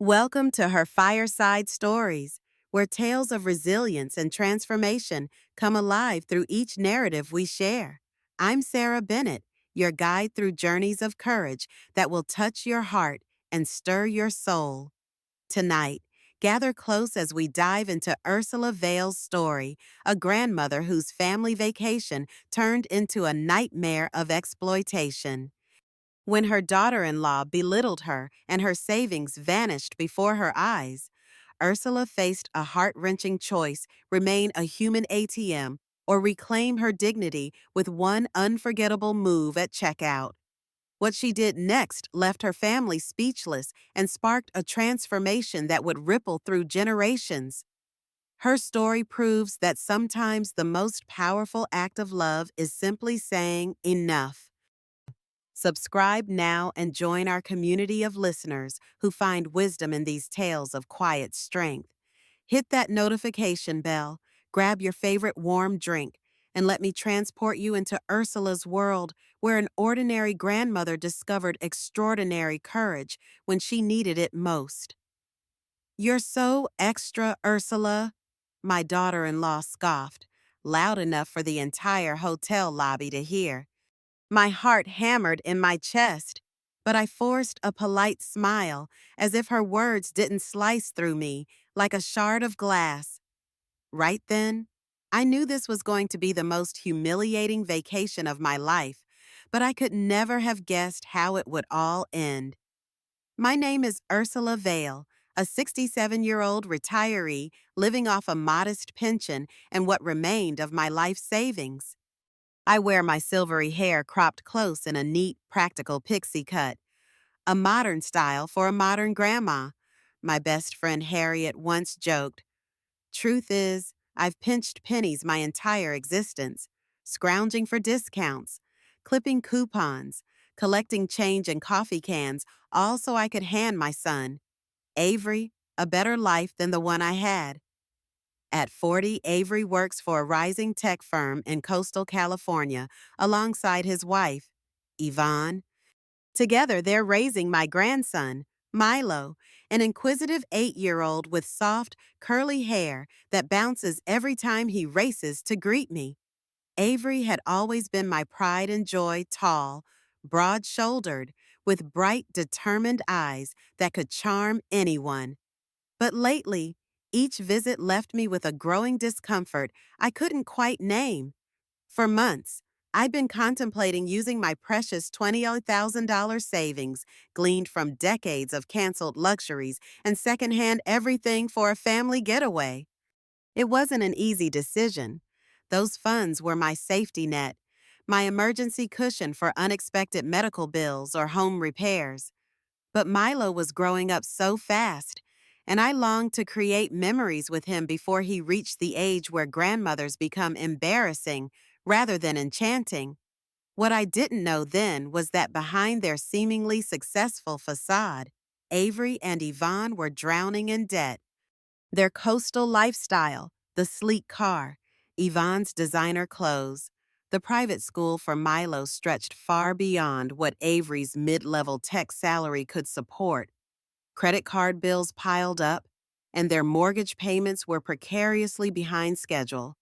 Welcome to her Fireside Stories, where tales of resilience and transformation come alive through each narrative we share. I'm Sarah Bennett, your guide through journeys of courage that will touch your heart and stir your soul. Tonight, gather close as we dive into Ursula Vale's story, a grandmother whose family vacation turned into a nightmare of exploitation. When her daughter-in-law belittled her and her savings vanished before her eyes, Ursula faced a heart-wrenching choice: remain a human ATM or reclaim her dignity with one unforgettable move at checkout. What she did next left her family speechless and sparked a transformation that would ripple through generations. Her story proves that sometimes the most powerful act of love is simply saying enough. Subscribe now and join our community of listeners who find wisdom in these tales of quiet strength. Hit that notification bell, grab your favorite warm drink, and let me transport you into Ursula's world, where an ordinary grandmother discovered extraordinary courage when she needed it most. "You're so extra, Ursula," my daughter-in-law scoffed, loud enough for the entire hotel lobby to hear. My heart hammered in my chest, but I forced a polite smile as if her words didn't slice through me like a shard of glass. Right then, I knew this was going to be the most humiliating vacation of my life, but I could never have guessed how it would all end. My name is Ursula Vale, a 67-year-old retiree living off a modest pension and what remained of my life savings. I wear my silvery hair cropped close in a neat, practical pixie cut, a modern style for a modern grandma. My best friend Harriet once joked. Truth is, I've pinched pennies my entire existence, scrounging for discounts, clipping coupons, collecting change in coffee cans, all so I could hand my son, Avery, a better life than the one I had. At 40, Avery works for a rising tech firm in coastal California alongside his wife, Yvonne. Together, they're raising my grandson, Milo, an inquisitive 8-year-old with soft, curly hair that bounces every time he races to greet me. Avery had always been my pride and joy, tall, broad-shouldered, with bright, determined eyes that could charm anyone. But lately, each visit left me with a growing discomfort I couldn't quite name. For months, I'd been contemplating using my precious $20,000 savings, gleaned from decades of canceled luxuries, and secondhand everything for a family getaway. It wasn't an easy decision. Those funds were my safety net, my emergency cushion for unexpected medical bills or home repairs. But Milo was growing up so fast, and I longed to create memories with him before he reached the age where grandmothers become embarrassing rather than enchanting. What I didn't know then was that behind their seemingly successful facade, Avery and Yvonne were drowning in debt. Their coastal lifestyle, the sleek car, Yvonne's designer clothes, the private school for Milo stretched far beyond what Avery's mid-level tech salary could support. Credit card bills piled up, and their mortgage payments were precariously behind schedule.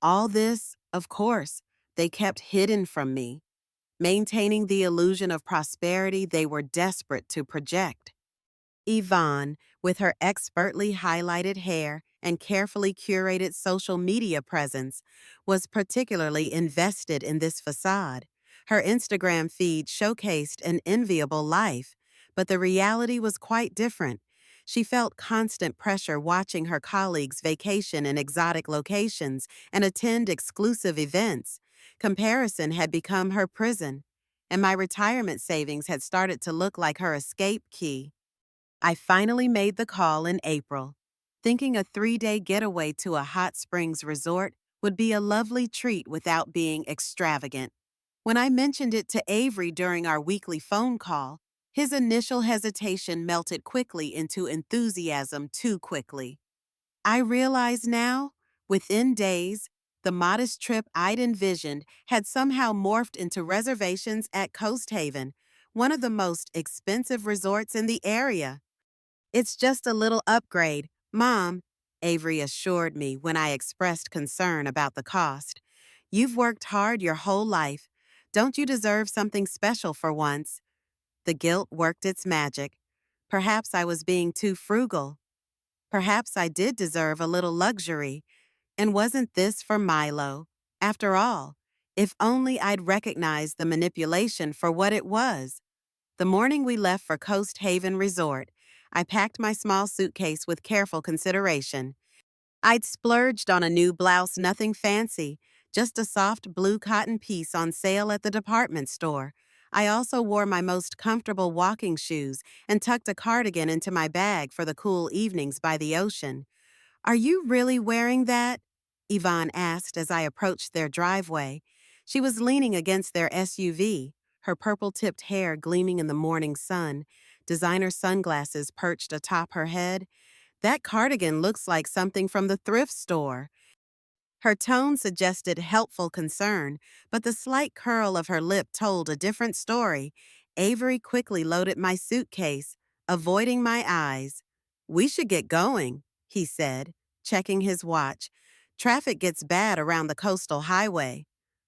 All this, of course, they kept hidden from me, maintaining the illusion of prosperity they were desperate to project. Yvonne, with her expertly highlighted hair and carefully curated social media presence, was particularly invested in this facade. Her Instagram feed showcased an enviable life, but the reality was quite different. She felt constant pressure watching her colleagues vacation in exotic locations and attend exclusive events. Comparison had become her prison, and my retirement savings had started to look like her escape key. I finally made the call in April, thinking a 3-day getaway to a hot springs resort would be a lovely treat without being extravagant. When I mentioned it to Avery during our weekly phone call, his initial hesitation melted quickly into enthusiasm too quickly. I realize now, within days, the modest trip I'd envisioned had somehow morphed into reservations at Coast Haven, one of the most expensive resorts in the area. It's just a little upgrade, Mom, Avery assured me when I expressed concern about the cost. You've worked hard your whole life. Don't you deserve something special for once? The guilt worked its magic. Perhaps I was being too frugal. Perhaps I did deserve a little luxury. And wasn't this for Milo? After all, if only I'd recognized the manipulation for what it was. The morning we left for Coast Haven Resort, I packed my small suitcase with careful consideration. I'd splurged on a new blouse, nothing fancy, just a soft blue cotton piece on sale at the department store. I also wore my most comfortable walking shoes and tucked a cardigan into my bag for the cool evenings by the ocean. Are you really wearing that? Yvonne asked as I approached their driveway. She was leaning against their SUV, her purple-tipped hair gleaming in the morning sun, designer sunglasses perched atop her head. That cardigan looks like something from the thrift store. Her tone suggested helpful concern, but the slight curl of her lip told a different story. Avery quickly loaded my suitcase, avoiding my eyes. We should get going, he said, checking his watch. Traffic gets bad around the coastal highway.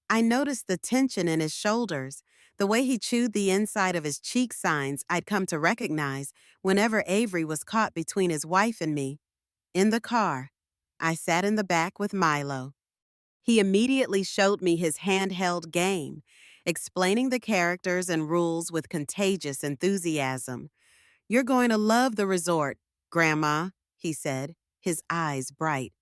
I noticed the tension in his shoulders, the way he chewed the inside of his cheek signs I'd come to recognize whenever Avery was caught between his wife and me. In the car, I sat in the back with Milo. He immediately showed me his handheld game, explaining the characters and rules with contagious enthusiasm. You're going to love the resort, Grandma, he said, his eyes bright.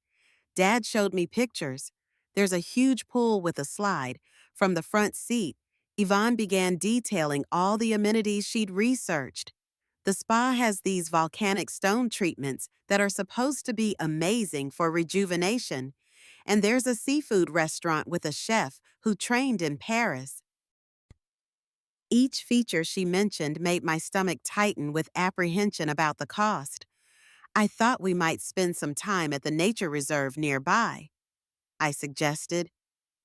Dad showed me pictures. There's a huge pool with a slide. From the front seat, Yvonne began detailing all the amenities she'd researched. The spa has these volcanic stone treatments that are supposed to be amazing for rejuvenation. And there's a seafood restaurant with a chef who trained in Paris. Each feature she mentioned made my stomach tighten with apprehension about the cost. I thought we might spend some time at the nature reserve nearby, I suggested.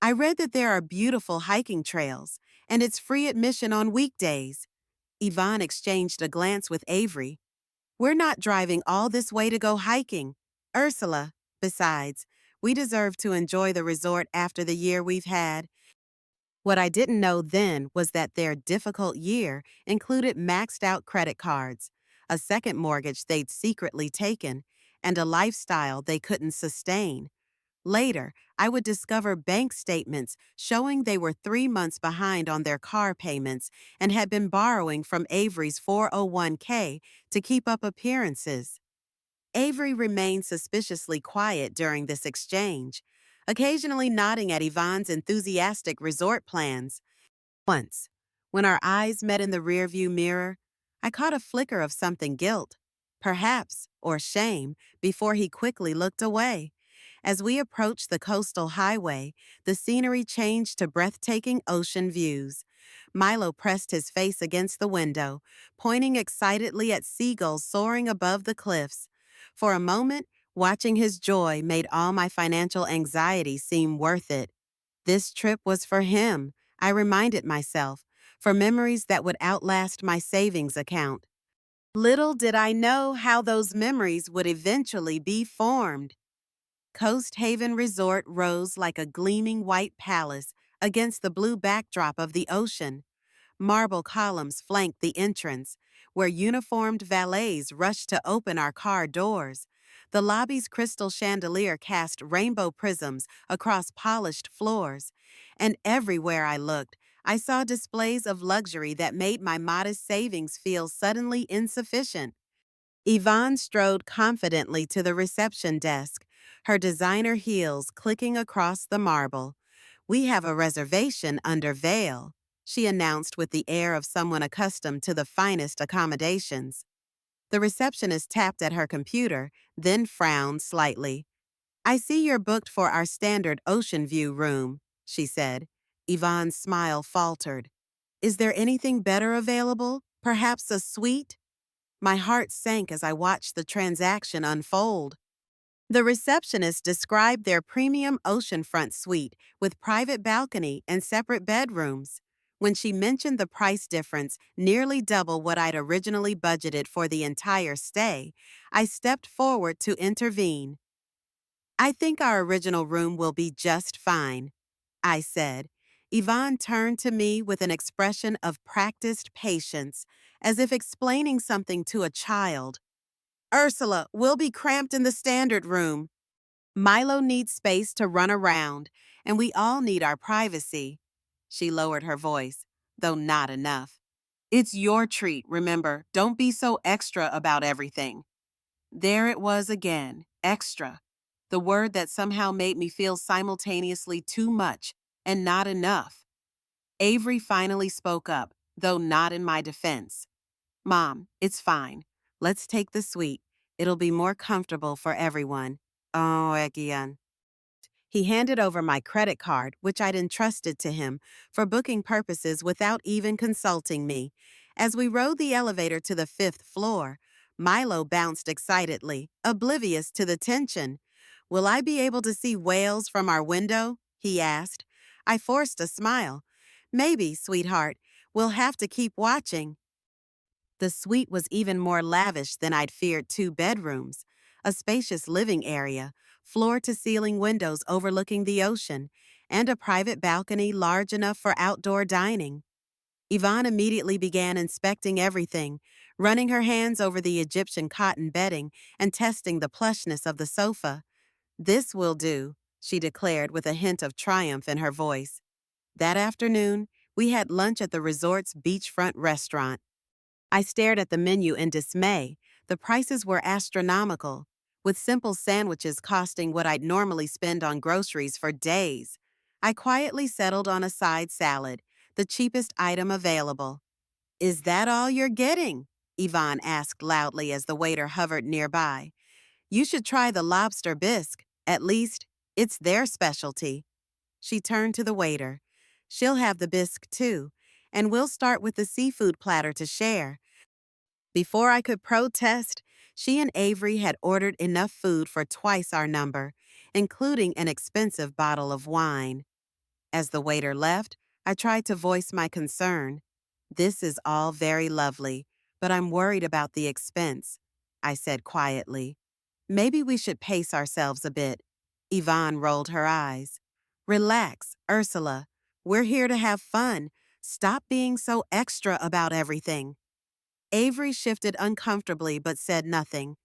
I read that there are beautiful hiking trails, and it's free admission on weekdays. Yvonne exchanged a glance with Avery. We're not driving all this way to go hiking. Ursula, besides, we deserve to enjoy the resort after the year we've had. What I didn't know then was that their difficult year included maxed out credit cards, a second mortgage they'd secretly taken, and a lifestyle they couldn't sustain. Later, I would discover bank statements showing they were 3 months behind on their car payments and had been borrowing from Avery's 401k to keep up appearances. Avery remained suspiciously quiet during this exchange, occasionally nodding at Yvonne's enthusiastic resort plans. Once, when our eyes met in the rearview mirror, I caught a flicker of something guilt, perhaps, or shame, before he quickly looked away. As we approached the coastal highway, the scenery changed to breathtaking ocean views. Milo pressed his face against the window, pointing excitedly at seagulls soaring above the cliffs. For a moment, watching his joy made all my financial anxiety seem worth it. This trip was for him, I reminded myself, for memories that would outlast my savings account. Little did I know how those memories would eventually be formed. Coast Haven Resort rose like a gleaming white palace against the blue backdrop of the ocean. Marble columns flanked the entrance, where uniformed valets rushed to open our car doors. The lobby's crystal chandelier cast rainbow prisms across polished floors. And everywhere I looked, I saw displays of luxury that made my modest savings feel suddenly insufficient. Yvonne strode confidently to the reception desk, her designer heels clicking across the marble. We have a reservation under veil, she announced with the air of someone accustomed to the finest accommodations. The receptionist tapped at her computer, then frowned slightly. I see you're booked for our standard ocean view room, she said. Yvonne's smile faltered. Is there anything better available? Perhaps a suite? My heart sank as I watched the transaction unfold. The receptionist described their premium oceanfront suite with private balcony and separate bedrooms. When she mentioned the price difference, nearly double what I'd originally budgeted for the entire stay, I stepped forward to intervene. I think our original room will be just fine, I said. Yvonne turned to me with an expression of practiced patience, as if explaining something to a child. Ursula, we'll be cramped in the standard room. Milo needs space to run around, and we all need our privacy. She lowered her voice, though not enough. It's your treat, remember. Don't be so extra about everything. There it was again, extra. The word that somehow made me feel simultaneously too much and not enough. Avery finally spoke up, though not in my defense. Mom, it's fine. Let's take the suite. It'll be more comfortable for everyone. Oh, again. He handed over my credit card, which I'd entrusted to him for booking purposes without even consulting me. As we rode the elevator to the 5th floor, Milo bounced excitedly, oblivious to the tension. Will I be able to see whales from our window? He asked. I forced a smile. Maybe, sweetheart. We'll have to keep watching. The suite was even more lavish than I'd feared. 2 bedrooms, a spacious living area, floor-to-ceiling windows overlooking the ocean, and a private balcony large enough for outdoor dining. Yvonne immediately began inspecting everything, running her hands over the Egyptian cotton bedding and testing the plushness of the sofa. This will do, she declared with a hint of triumph in her voice. That afternoon, we had lunch at the resort's beachfront restaurant. I stared at the menu in dismay. The prices were astronomical, with simple sandwiches costing what I'd normally spend on groceries for days. I quietly settled on a side salad, the cheapest item available. Is that all you're getting? Yvonne asked loudly as the waiter hovered nearby. You should try the lobster bisque. At least, it's their specialty. She turned to the waiter. She'll have the bisque too, and we'll start with the seafood platter to share. Before I could protest, she and Avery had ordered enough food for twice our number, including an expensive bottle of wine. As the waiter left, I tried to voice my concern. This is all very lovely, but I'm worried about the expense, I said quietly. Maybe we should pace ourselves a bit. Yvonne rolled her eyes. Relax, Ursula. We're here to have fun. Stop being so extra about everything. Avery shifted uncomfortably but said nothing.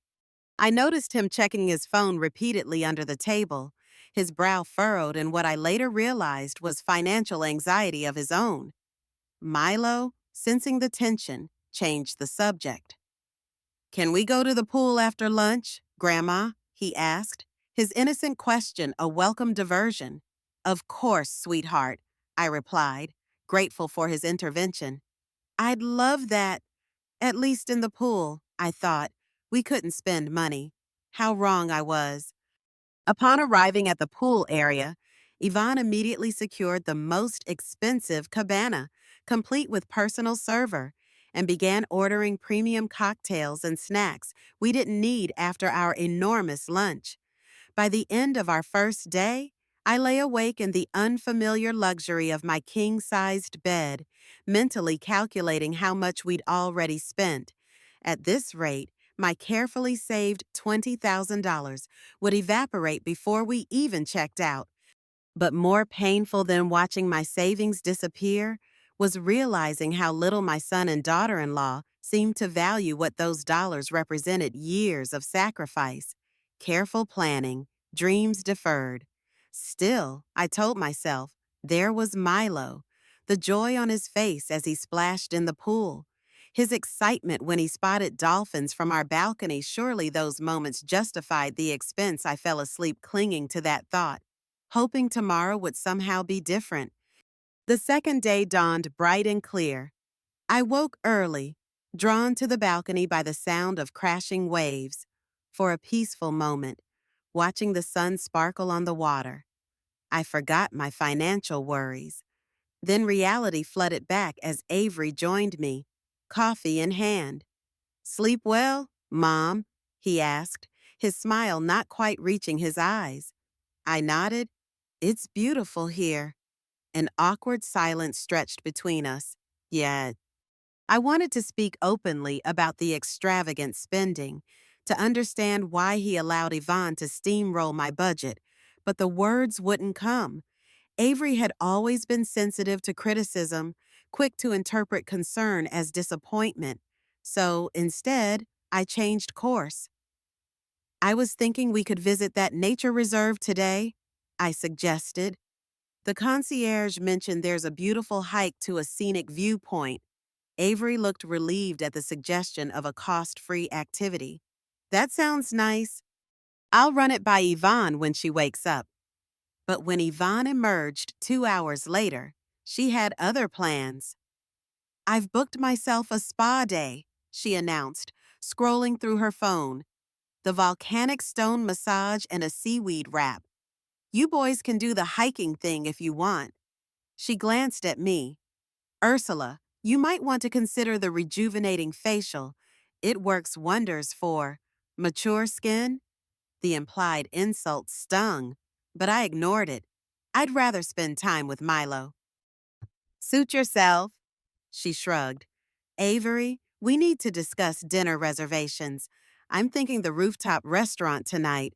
I noticed him checking his phone repeatedly under the table, his brow furrowed in what I later realized was financial anxiety of his own. Milo, sensing the tension, changed the subject. Can we go to the pool after lunch, Grandma? He asked, his innocent question a welcome diversion. Of course, sweetheart, I replied, grateful for his intervention. I'd love that. At least in the pool, I thought. We couldn't spend money. How wrong I was. Upon arriving at the pool area, Yvonne immediately secured the most expensive cabana, complete with personal server, and began ordering premium cocktails and snacks we didn't need after our enormous lunch. By the end of our first day, I lay awake in the unfamiliar luxury of my king-sized bed, mentally calculating how much we'd already spent. At this rate, my carefully saved $20,000 would evaporate before we even checked out. But more painful than watching my savings disappear was realizing how little my son and daughter-in-law seemed to value what those dollars represented: years of sacrifice, careful planning, dreams deferred. Still, I told myself, there was Milo, the joy on his face as he splashed in the pool, his excitement when he spotted dolphins from our balcony. Surely those moments justified the expense. I fell asleep clinging to that thought, hoping tomorrow would somehow be different. The second day dawned bright and clear. I woke early, drawn to the balcony by the sound of crashing waves, for a peaceful moment, watching the sun sparkle on the water. I forgot my financial worries. Then reality flooded back as Avery joined me, coffee in hand. Sleep well, Mom? He asked, his smile not quite reaching his eyes. I nodded. It's beautiful here. An awkward silence stretched between us. Yet, I wanted to speak openly about the extravagant spending, to understand why he allowed Yvonne to steamroll my budget, but the words wouldn't come. Avery had always been sensitive to criticism, quick to interpret concern as disappointment. So instead, I changed course. I was thinking we could visit that nature reserve today, I suggested. The concierge mentioned there's a beautiful hike to a scenic viewpoint. Avery looked relieved at the suggestion of a cost-free activity. That sounds nice. I'll run it by Yvonne when she wakes up. But when Yvonne emerged 2 hours later, she had other plans. I've booked myself a spa day, she announced, scrolling through her phone. The volcanic stone massage and a seaweed wrap. You boys can do the hiking thing if you want. She glanced at me. Ursula, you might want to consider the rejuvenating facial. It works wonders for mature skin. The implied insult stung, but I ignored it. I'd rather spend time with Milo. Suit yourself, she shrugged. Avery, we need to discuss dinner reservations. I'm thinking the rooftop restaurant tonight.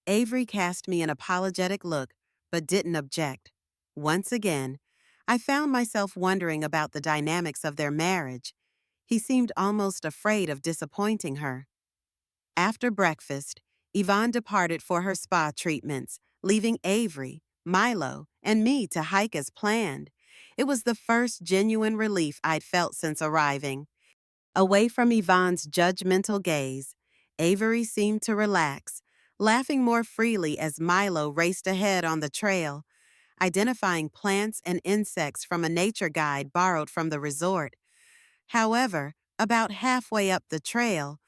Avery cast me an apologetic look, but didn't object. Once again, I found myself wondering about the dynamics of their marriage. He seemed almost afraid of disappointing her. After breakfast, Yvonne departed for her spa treatments, leaving Avery, Milo, and me to hike as planned. It was the first genuine relief I'd felt since arriving. Away from Yvonne's judgmental gaze, Avery seemed to relax, laughing more freely as Milo raced ahead on the trail, identifying plants and insects from a nature guide borrowed from the resort. However, about halfway up the trail,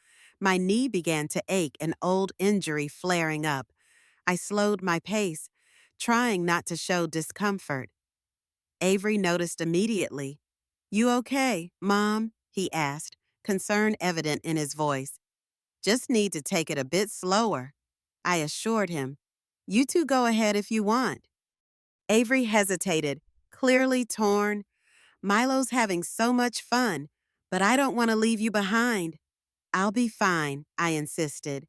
my knee began to ache, an old injury flaring up. I slowed my pace, trying not to show discomfort. Avery noticed immediately. You okay, Mom? He asked, concern evident in his voice. Just need to take it a bit slower, I assured him. You two go ahead if you want. Avery hesitated, clearly torn. Milo's having so much fun, but I don't want to leave you behind. I'll be fine, I insisted.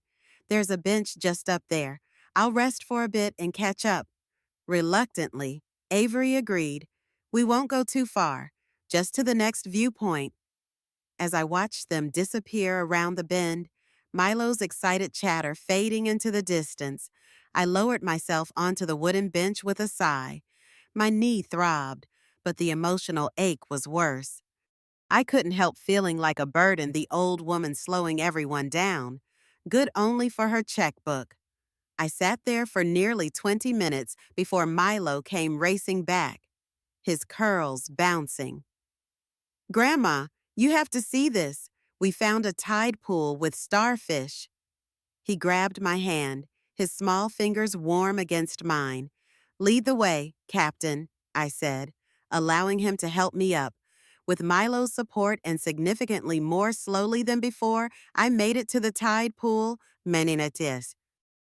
There's a bench just up there. I'll rest for a bit and catch up. Reluctantly, Avery agreed. We won't go too far, just to the next viewpoint. As I watched them disappear around the bend, Milo's excited chatter fading into the distance, I lowered myself onto the wooden bench with a sigh. My knee throbbed, but the emotional ache was worse. I couldn't help feeling like a burden, the old woman slowing everyone down, good only for her checkbook. I sat there for nearly 20 minutes before Milo came racing back, his curls bouncing. Grandma, you have to see this. We found a tide pool with starfish. He grabbed my hand, his small fingers warm against mine. Lead the way, Captain, I said, allowing him to help me up. With Milo's support and significantly more slowly than before, I made it to the tide pool, Meninatis.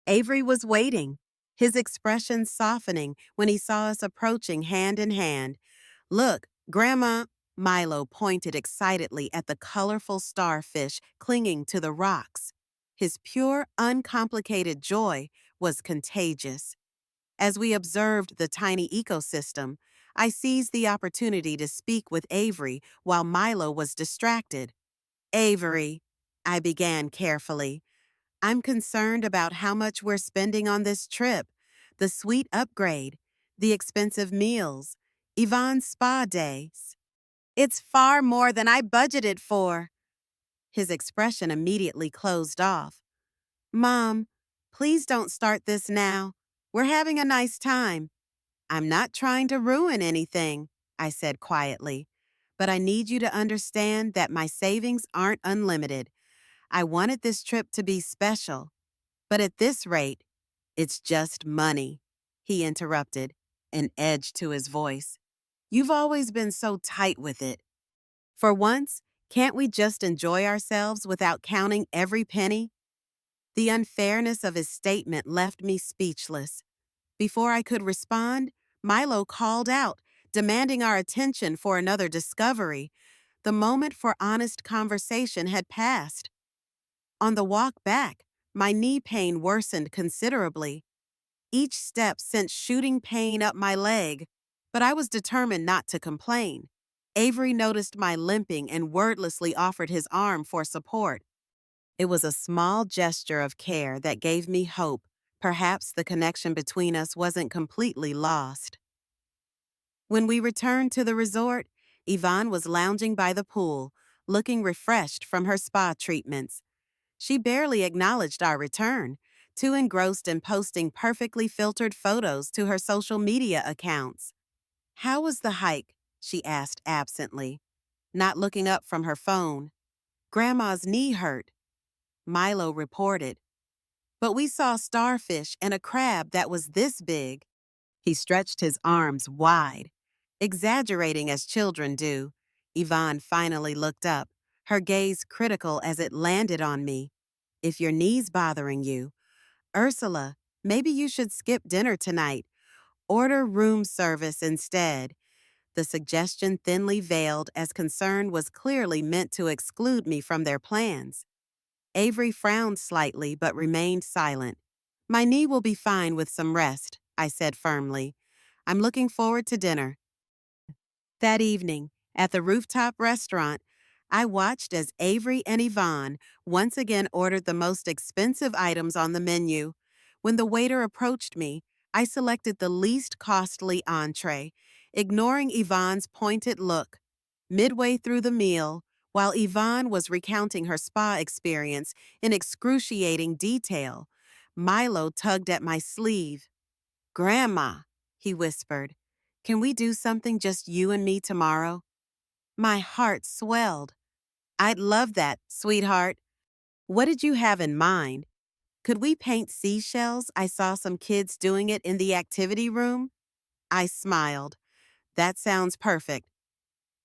Avery was waiting, his expression softening when he saw us approaching hand in hand. Look, Grandma, Milo pointed excitedly at the colorful starfish clinging to the rocks. His pure, uncomplicated joy was contagious. As we observed the tiny ecosystem, I seized the opportunity to speak with Avery while Milo was distracted. Avery, I began carefully. I'm concerned about how much we're spending on this trip, the suite upgrade, the expensive meals, Yvonne's spa days. It's far more than I budgeted for. His expression immediately closed off. Mom, please don't start this now. We're having a nice time. I'm not trying to ruin anything, I said quietly, but I need you to understand that my savings aren't unlimited. I wanted this trip to be special, but at this rate, it's just money, he interrupted, an edge to his voice. You've always been so tight with it. For once, can't we just enjoy ourselves without counting every penny? The unfairness of his statement left me speechless. Before I could respond, Milo called out, demanding our attention for another discovery. The moment for honest conversation had passed. On the walk back, my knee pain worsened considerably. Each step sent shooting pain up my leg, but I was determined not to complain. Avery noticed my limping and wordlessly offered his arm for support. It was a small gesture of care that gave me hope. Perhaps the connection between us wasn't completely lost. When we returned to the resort, Yvonne was lounging by the pool, looking refreshed from her spa treatments. She barely acknowledged our return, too engrossed in posting perfectly filtered photos to her social media accounts. "How was the hike?" she asked absently, not looking up from her phone. "Grandma's knee hurt," Milo reported. "But we saw starfish and a crab that was this big." He stretched his arms wide, exaggerating as children do. Yvonne finally looked up, her gaze critical as it landed on me. "If your knee's bothering you, Ursula, maybe you should skip dinner tonight. Order room service instead." The suggestion thinly veiled as concern was clearly meant to exclude me from their plans. Avery frowned slightly but remained silent. "My knee will be fine with some rest," I said firmly. "I'm looking forward to dinner." That evening, at the rooftop restaurant, I watched as Avery and Yvonne once again ordered the most expensive items on the menu. When the waiter approached me, I selected the least costly entree, ignoring Yvonne's pointed look. Midway through the meal, while Yvonne was recounting her spa experience in excruciating detail, Milo tugged at my sleeve. "Grandma," he whispered, "can we do something just you and me tomorrow?" My heart swelled. "I'd love that, sweetheart. What did you have in mind? Could we paint seashells? I saw some kids doing it in the activity room." I smiled. "That sounds perfect."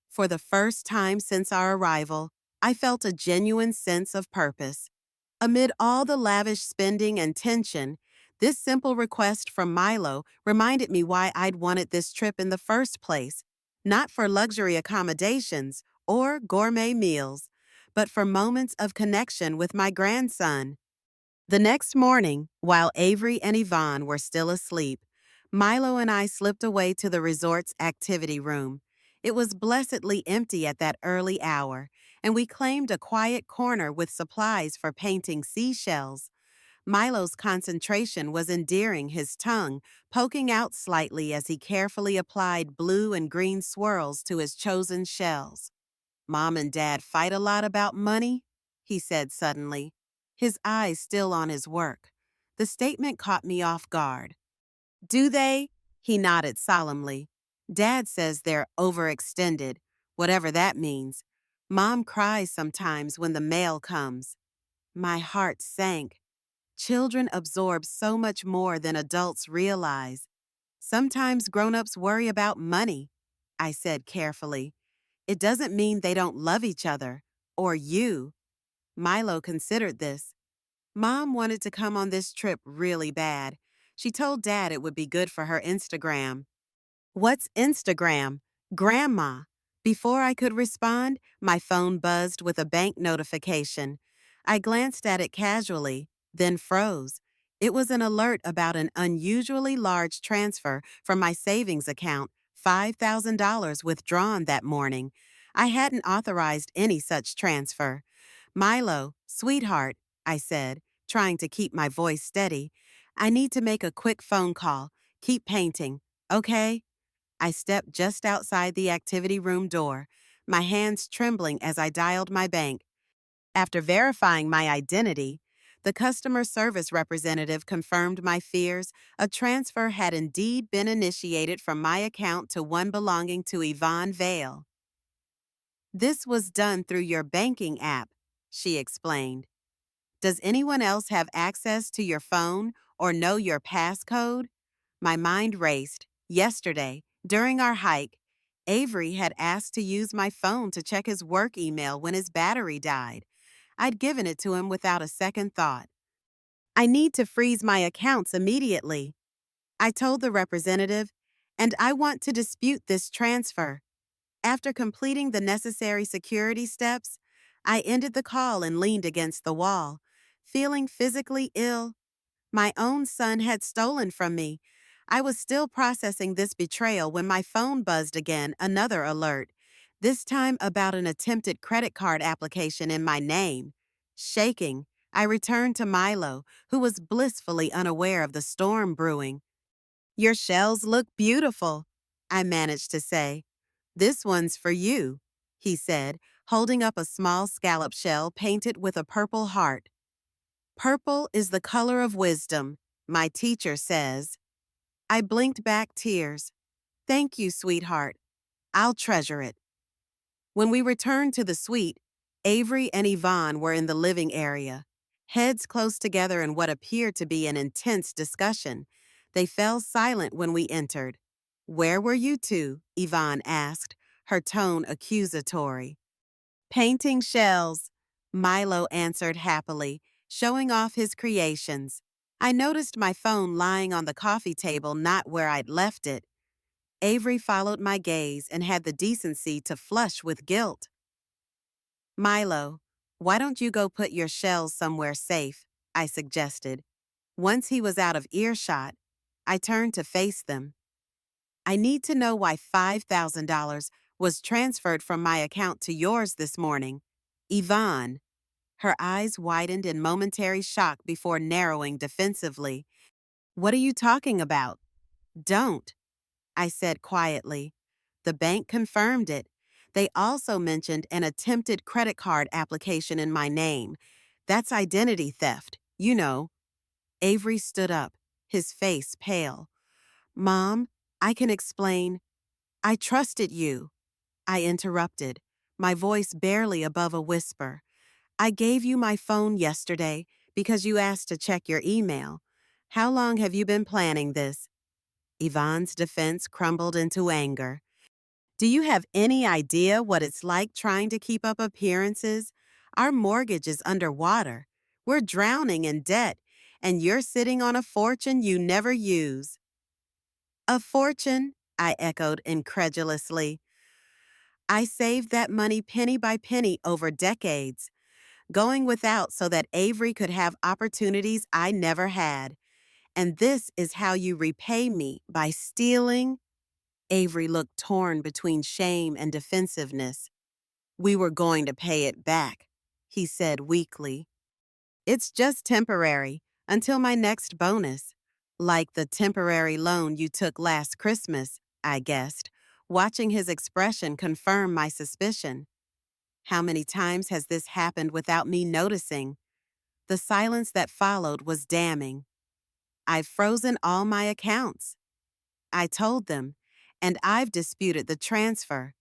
For the first time since our arrival, I felt a genuine sense of purpose. Amid all the lavish spending and tension, this simple request from Milo reminded me why I'd wanted this trip in the first place, not for luxury accommodations or gourmet meals, but for moments of connection with my grandson. The next morning, while Avery and Yvonne were still asleep, Milo and I slipped away to the resort's activity room. It was blessedly empty at that early hour, and we claimed a quiet corner with supplies for painting seashells. Milo's concentration was endearing, his tongue poking out slightly as he carefully applied blue and green swirls to his chosen shells. "Mom and Dad fight a lot about money?" he said suddenly, his eyes still on his work. The statement caught me off guard. "Do they?" He nodded solemnly. "Dad says they're overextended, whatever that means. Mom cries sometimes when the mail comes." My heart sank. Children absorb so much more than adults realize. "Sometimes grown-ups worry about money," I said carefully. "It doesn't mean they don't love each other, or you." Milo considered this. "Mom wanted to come on this trip really bad. She told Dad it would be good for her Instagram." "What's Instagram?" "Grandma." Before I could respond, my phone buzzed with a bank notification. I glanced at it casually, then froze. It was an alert about an unusually large transfer from my savings account, $5,000 withdrawn that morning. I hadn't authorized any such transfer. "Milo, sweetheart," I said, trying to keep my voice steady. "I need to make a quick phone call. Keep painting, okay?" I stepped just outside the activity room door, my hands trembling as I dialed my bank. After verifying my identity, the customer service representative confirmed my fears. A transfer had indeed been initiated from my account to one belonging to Yvonne Vale. "This was done through your banking app," she explained. "Does anyone else have access to your phone or know your passcode?" My mind raced. Yesterday, during our hike, Avery had asked to use my phone to check his work email when his battery died. I'd given it to him without a second thought. "I need to freeze my accounts immediately," I told the representative, and I want to dispute this transfer. After completing the necessary security steps, I ended the call and leaned against the wall, feeling physically ill. My own son had stolen from me. I was still processing this betrayal when my phone buzzed again, another alert, this time about an attempted credit card application in my name. Shaking, I returned to Milo, who was blissfully unaware of the storm brewing. "Your shells look beautiful," I managed to say. "This one's for you," he said, holding up a small scallop shell painted with a purple heart. "Purple is the color of wisdom, my teacher says." I blinked back tears. "Thank you, sweetheart. I'll treasure it." When we returned to the suite, Avery and Yvonne were in the living area, heads close together in what appeared to be an intense discussion. They fell silent when we entered. "Where were you two?" Yvonne asked, her tone accusatory. "Painting shells," Milo answered happily, showing off his creations. I noticed my phone lying on the coffee table, not where I'd left it. Avery followed my gaze and had the decency to flush with guilt. "Milo, why don't you go put your shells somewhere safe?" I suggested. Once he was out of earshot, I turned to face them. "I need to know why $5,000 was transferred from my account to yours this morning." Yvonne, her eyes widened in momentary shock before narrowing defensively. "What are you talking about?" "Don't," I said quietly. "The bank confirmed it. They also mentioned an attempted credit card application in my name. That's identity theft, you know." Avery stood up, his face pale. "Mom, I can explain. I trusted you." I interrupted, my voice barely above a whisper. "I gave you my phone yesterday because you asked to check your email. How long have you been planning this?" Yvonne's defense crumbled into anger. "Do you have any idea what it's like trying to keep up appearances? Our mortgage is underwater. We're drowning in debt, and you're sitting on a fortune you never use." "A fortune?" I echoed incredulously. "I saved that money penny by penny over decades, going without so that Avery could have opportunities I never had. And this is how you repay me, by stealing?" Avery looked torn between shame and defensiveness. "We were going to pay it back," he said weakly. "It's just temporary, until my next bonus. Like the temporary loan you took last Christmas," I guessed, watching his expression confirm my suspicion. How many times has this happened without me noticing? The silence that followed was damning. "I've frozen all my accounts," I told them, "and I've disputed the transfer.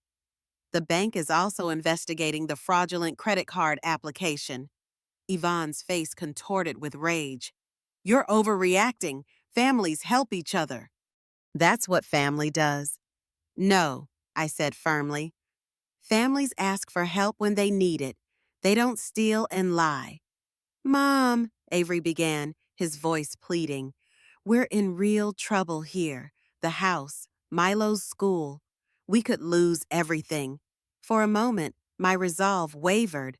The bank is also investigating the fraudulent credit card application." Yvonne's face contorted with rage. "You're overreacting. Families help each other." "That's what family does." "No," I said firmly. "Families ask for help when they need it. They don't steal and lie." "Mom," Avery began, his voice pleading. "We're in real trouble here. The house, Milo's school. We could lose everything." For a moment, my resolve wavered.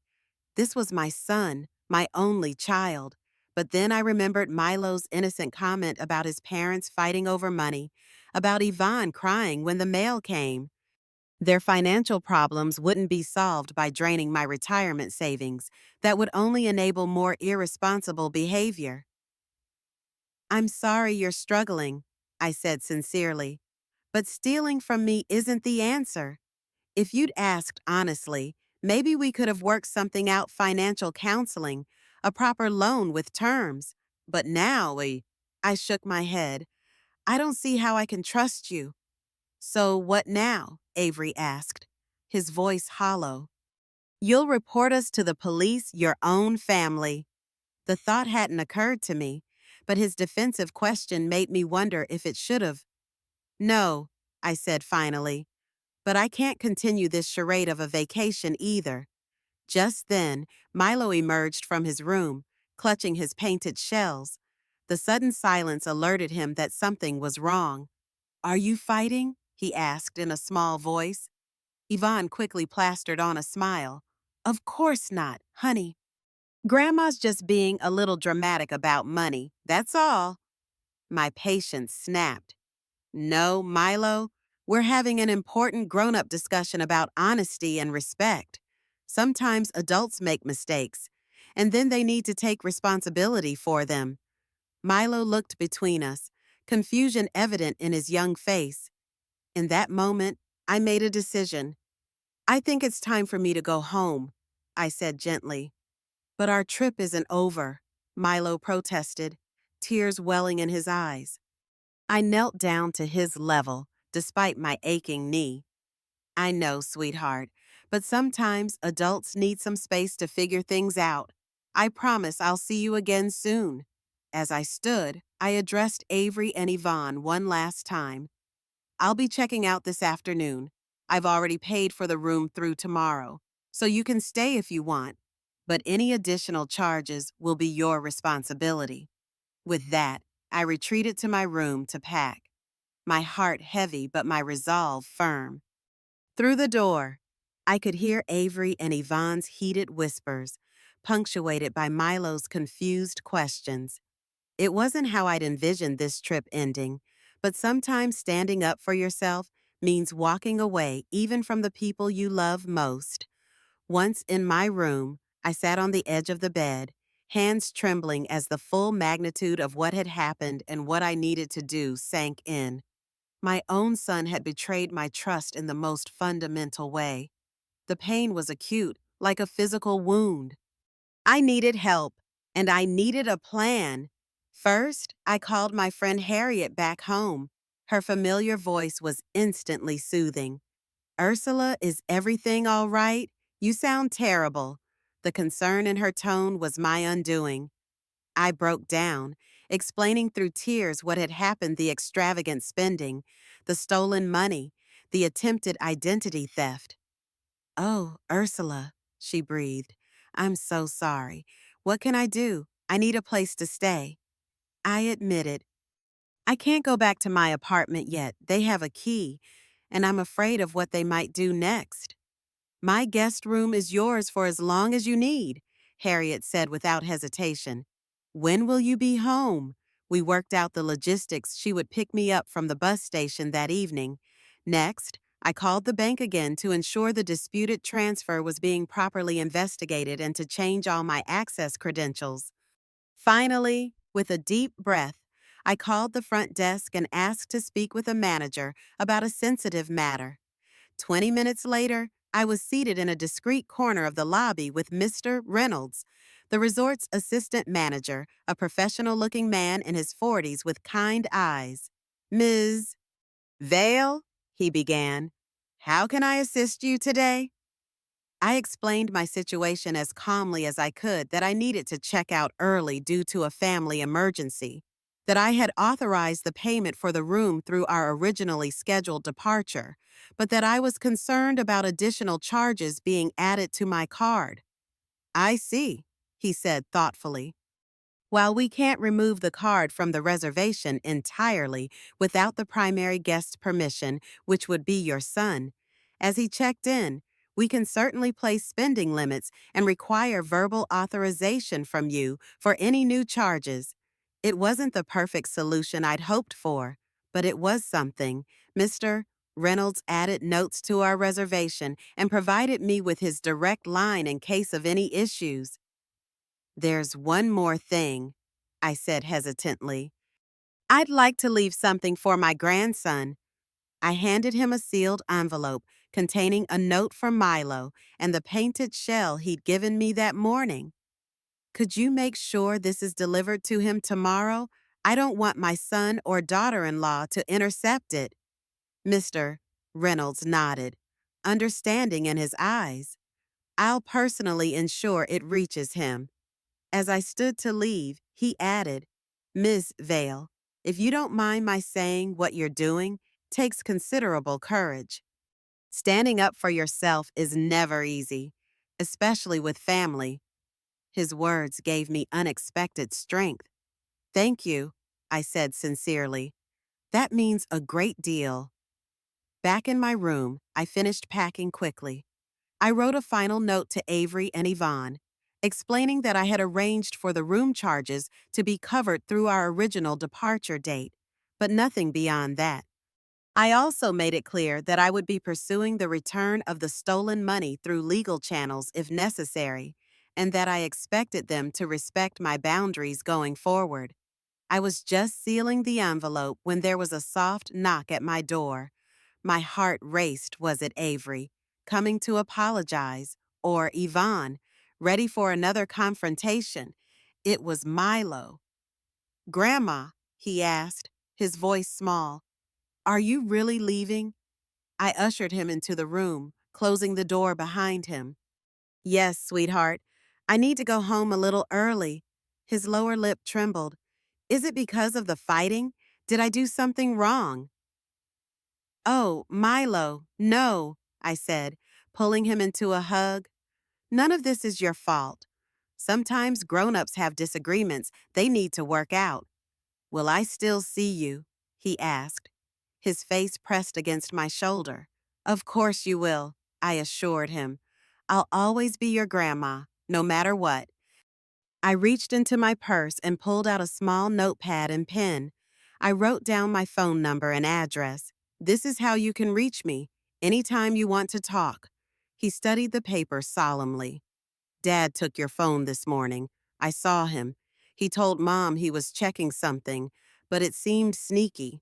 This was my son, my only child. But then I remembered Milo's innocent comment about his parents fighting over money, about Yvonne crying when the mail came. Their financial problems wouldn't be solved by draining my retirement savings. That would only enable more irresponsible behavior. "I'm sorry you're struggling," I said sincerely. "But stealing from me isn't the answer. If you'd asked honestly, maybe we could have worked something out, financial counseling, a proper loan with terms. But now I shook my head. "I don't see how I can trust you." "So what now?" Avery asked, his voice hollow. "You'll report us to the police, your own family." The thought hadn't occurred to me, but his defensive question made me wonder if it should have. "No," I said finally, "but I can't continue this charade of a vacation either." Just then, Milo emerged from his room, clutching his painted shells. The sudden silence alerted him that something was wrong. Are you fighting? He asked in a small voice. Yvonne quickly plastered on a smile. Of course not, honey. Grandma's just being a little dramatic about money, that's all. My patience snapped. No, Milo, we're having an important grown-up discussion about honesty and respect. Sometimes adults make mistakes, and then they need to take responsibility for them. Milo looked between us, confusion evident in his young face. In that moment, I made a decision. I think it's time for me to go home, I said gently. But our trip isn't over, Milo protested, tears welling in his eyes. I knelt down to his level, despite my aching knee. I know, sweetheart, but sometimes adults need some space to figure things out. I promise I'll see you again soon. As I stood, I addressed Avery and Yvonne one last time. I'll be checking out this afternoon. I've already paid for the room through tomorrow, so you can stay if you want, but any additional charges will be your responsibility. With that, I retreated to my room to pack, my heart heavy but my resolve firm. Through the door, I could hear Avery and Yvonne's heated whispers, punctuated by Milo's confused questions. It wasn't how I'd envisioned this trip ending, but sometimes standing up for yourself means walking away even from the people you love most. Once in my room, I sat on the edge of the bed, hands trembling as the full magnitude of what had happened and what I needed to do sank in. My own son had betrayed my trust in the most fundamental way. The pain was acute, like a physical wound. I needed help, and I needed a plan. First, I called my friend Harriet back home. Her familiar voice was instantly soothing. Ursula, is everything all right? You sound terrible. The concern in her tone was my undoing. I broke down, explaining through tears what had happened: the extravagant spending, the stolen money, the attempted identity theft. Oh, Ursula, she breathed. I'm so sorry. What can I do? I need a place to stay. I admitted, I can't go back to my apartment yet. They have a key, and I'm afraid of what they might do next. My guest room is yours for as long as you need, Harriet said without hesitation. When will you be home? We worked out the logistics. She would pick me up from the bus station that evening. Next, I called the bank again to ensure the disputed transfer was being properly investigated and to change all my access credentials. Finally, with a deep breath, I called the front desk and asked to speak with a manager about a sensitive matter. 20 minutes later, I was seated in a discreet corner of the lobby with Mr. Reynolds, the resort's assistant manager, a professional-looking man in his 40s with kind eyes. Ms. Vale, he began. How can I assist you today? I explained my situation as calmly as I could, that I needed to check out early due to a family emergency, that I had authorized the payment for the room through our originally scheduled departure, but that I was concerned about additional charges being added to my card. I see, he said thoughtfully. While we can't remove the card from the reservation entirely without the primary guest's permission, which would be your son, as he checked in, we can certainly place spending limits and require verbal authorization from you for any new charges. It wasn't the perfect solution I'd hoped for, but it was something. Mr. Reynolds added notes to our reservation and provided me with his direct line in case of any issues. There's one more thing, I said hesitantly. I'd like to leave something for my grandson. I handed him a sealed envelope containing a note from Milo and the painted shell he'd given me that morning. Could you make sure this is delivered to him tomorrow? I don't want my son or daughter-in-law to intercept it. Mr. Reynolds nodded, understanding in his eyes. I'll personally ensure it reaches him. As I stood to leave, he added, Ms. Vale, if you don't mind my saying, what you're doing takes considerable courage. Standing up for yourself is never easy, especially with family. His words gave me unexpected strength. Thank you, I said sincerely. That means a great deal. Back in my room, I finished packing quickly. I wrote a final note to Avery and Yvonne, explaining that I had arranged for the room charges to be covered through our original departure date, but nothing beyond that. I also made it clear that I would be pursuing the return of the stolen money through legal channels if necessary, and that I expected them to respect my boundaries going forward. I was just sealing the envelope when there was a soft knock at my door. My heart raced. Was it Avery, coming to apologize, or Yvonne, ready for another confrontation? It was Milo. "Grandma," he asked, his voice small, "are you really leaving?" I ushered him into the room, closing the door behind him. "Yes, sweetheart. I need to go home a little early." His lower lip trembled. "Is it because of the fighting? Did I do something wrong?" "Oh, Milo, no," I said, pulling him into a hug. "None of this is your fault. Sometimes grown-ups have disagreements they need to work out. Will I still see you?" he asked, his face pressed against my shoulder. "Of course you will," I assured him. "I'll always be your grandma, no matter what." I reached into my purse and pulled out a small notepad and pen. I wrote down my phone number and address. "This is how you can reach me, anytime you want to talk." He studied the paper solemnly. "Dad took your phone this morning. I saw him. He told Mom he was checking something, but it seemed sneaky."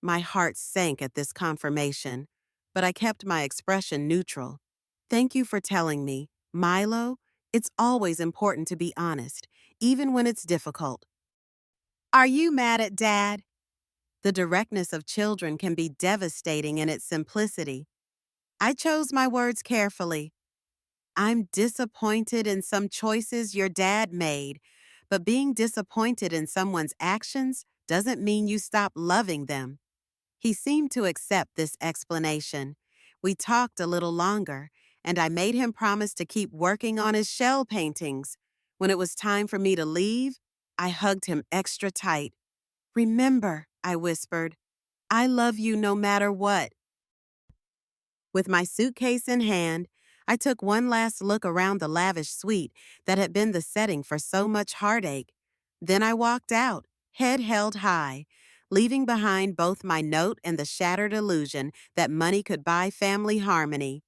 My heart sank at this confirmation, but I kept my expression neutral. "Thank you for telling me. Milo, it's always important to be honest, even when it's difficult." "Are you mad at Dad?" The directness of children can be devastating in its simplicity. I chose my words carefully. "I'm disappointed in some choices your dad made, but being disappointed in someone's actions doesn't mean you stop loving them." He seemed to accept this explanation. We talked a little longer, and I made him promise to keep working on his shell paintings. When it was time for me to leave, I hugged him extra tight. "Remember," I whispered, "I love you no matter what." With my suitcase in hand, I took one last look around the lavish suite that had been the setting for so much heartache. Then I walked out, head held high, leaving behind both my note and the shattered illusion that money could buy family harmony.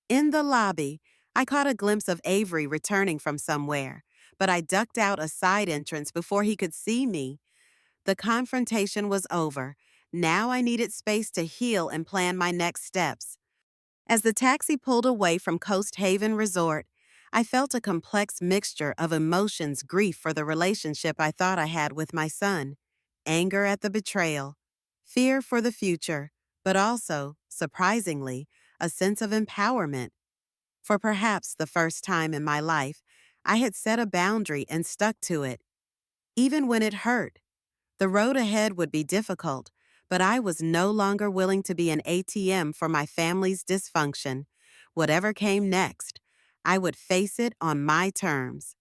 In the lobby, I caught a glimpse of Avery returning from somewhere, but I ducked out a side entrance before he could see me. The confrontation was over. Now I needed space to heal and plan my next steps. As the taxi pulled away from Coast Haven Resort, I felt a complex mixture of emotions: grief for the relationship I thought I had with my son, anger at the betrayal, fear for the future, but also, surprisingly, a sense of empowerment. For perhaps the first time in my life, I had set a boundary and stuck to it, even when it hurt. The road ahead would be difficult, but I was no longer willing to be an ATM for my family's dysfunction. Whatever came next, I would face it on my terms.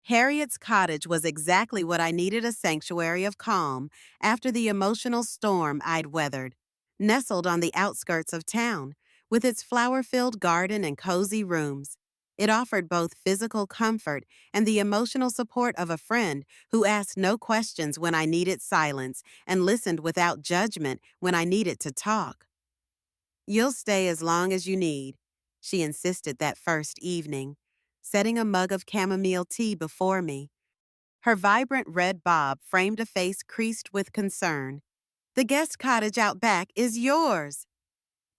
Harriet's cottage was exactly what I needed: a sanctuary of calm after the emotional storm I'd weathered. Nestled on the outskirts of town, with its flower-filled garden and cozy rooms, it offered both physical comfort and the emotional support of a friend who asked no questions when I needed silence and listened without judgment when I needed to talk. "You'll stay as long as you need," she insisted that first evening, setting a mug of chamomile tea before me. Her vibrant red bob framed a face creased with concern. "The guest cottage out back is yours."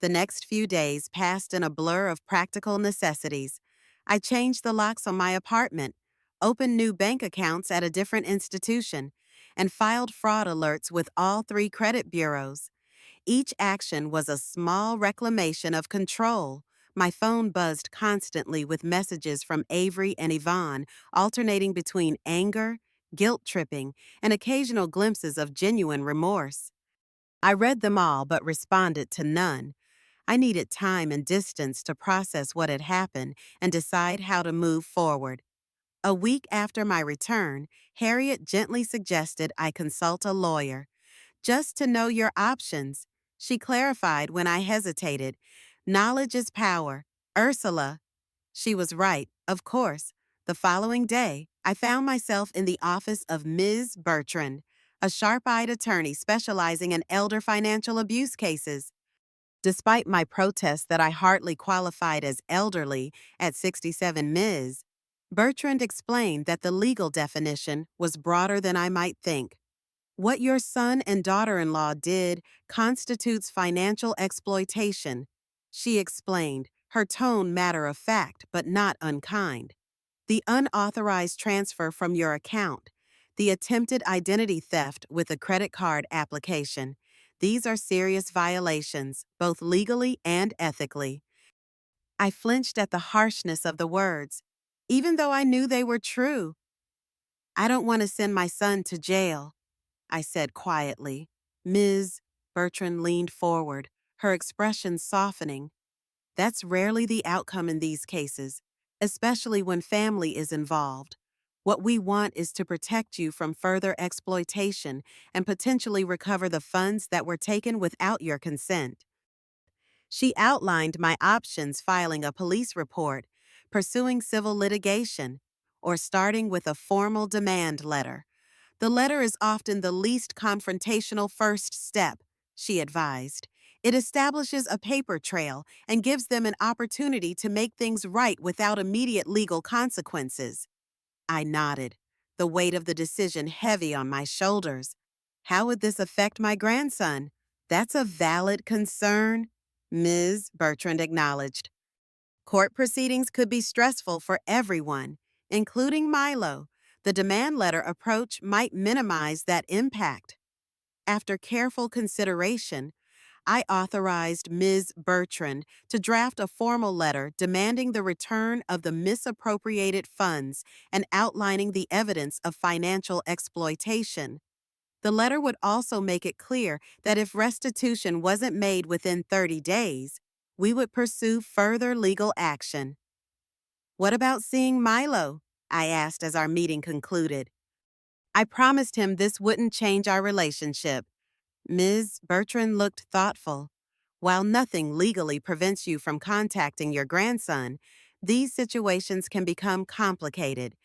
The next few days passed in a blur of practical necessities. I changed the locks on my apartment, opened new bank accounts at a different institution, and filed fraud alerts with all three credit bureaus. Each action was a small reclamation of control. My phone buzzed constantly with messages from Avery and Yvonne, alternating between anger, guilt-tripping, and occasional glimpses of genuine remorse. I read them all but responded to none. I needed time and distance to process what had happened and decide how to move forward. A week after my return, Harriet gently suggested I consult a lawyer. Just to know your options. She clarified when I hesitated. Knowledge is power. Ursula. She was right, of course. The following day, I found myself in the office of Ms. Bertrand, a sharp-eyed attorney specializing in elder financial abuse cases. Despite my protest that I hardly qualified as elderly at 67 Ms., Bertrand explained that the legal definition was broader than I might think. What your son and daughter-in-law did constitutes financial exploitation, she explained, her tone matter of fact but not unkind. The unauthorized transfer from your account, the attempted identity theft with a credit card application. These are serious violations, both legally and ethically. I flinched at the harshness of the words, even though I knew they were true. I don't want to send my son to jail, I said quietly. Ms. Bertrand leaned forward, her expression softening. That's rarely the outcome in these cases, especially when family is involved. What we want is to protect you from further exploitation and potentially recover the funds that were taken without your consent. She outlined my options: filing a police report, pursuing civil litigation, or starting with a formal demand letter. The letter is often the least confrontational first step, she advised. It establishes a paper trail and gives them an opportunity to make things right without immediate legal consequences. I nodded, the weight of the decision heavy on my shoulders. How would this affect my grandson? That's a valid concern, Ms. Bertrand acknowledged. Court proceedings could be stressful for everyone, including Milo. The demand letter approach might minimize that impact. After careful consideration, I authorized Ms. Bertrand to draft a formal letter demanding the return of the misappropriated funds and outlining the evidence of financial exploitation. The letter would also make it clear that if restitution wasn't made within 30 days, we would pursue further legal action. What about seeing Milo? I asked as our meeting concluded. I promised him this wouldn't change our relationship. Ms. Bertrand looked thoughtful. While nothing legally prevents you from contacting your grandson, these situations can become complicated.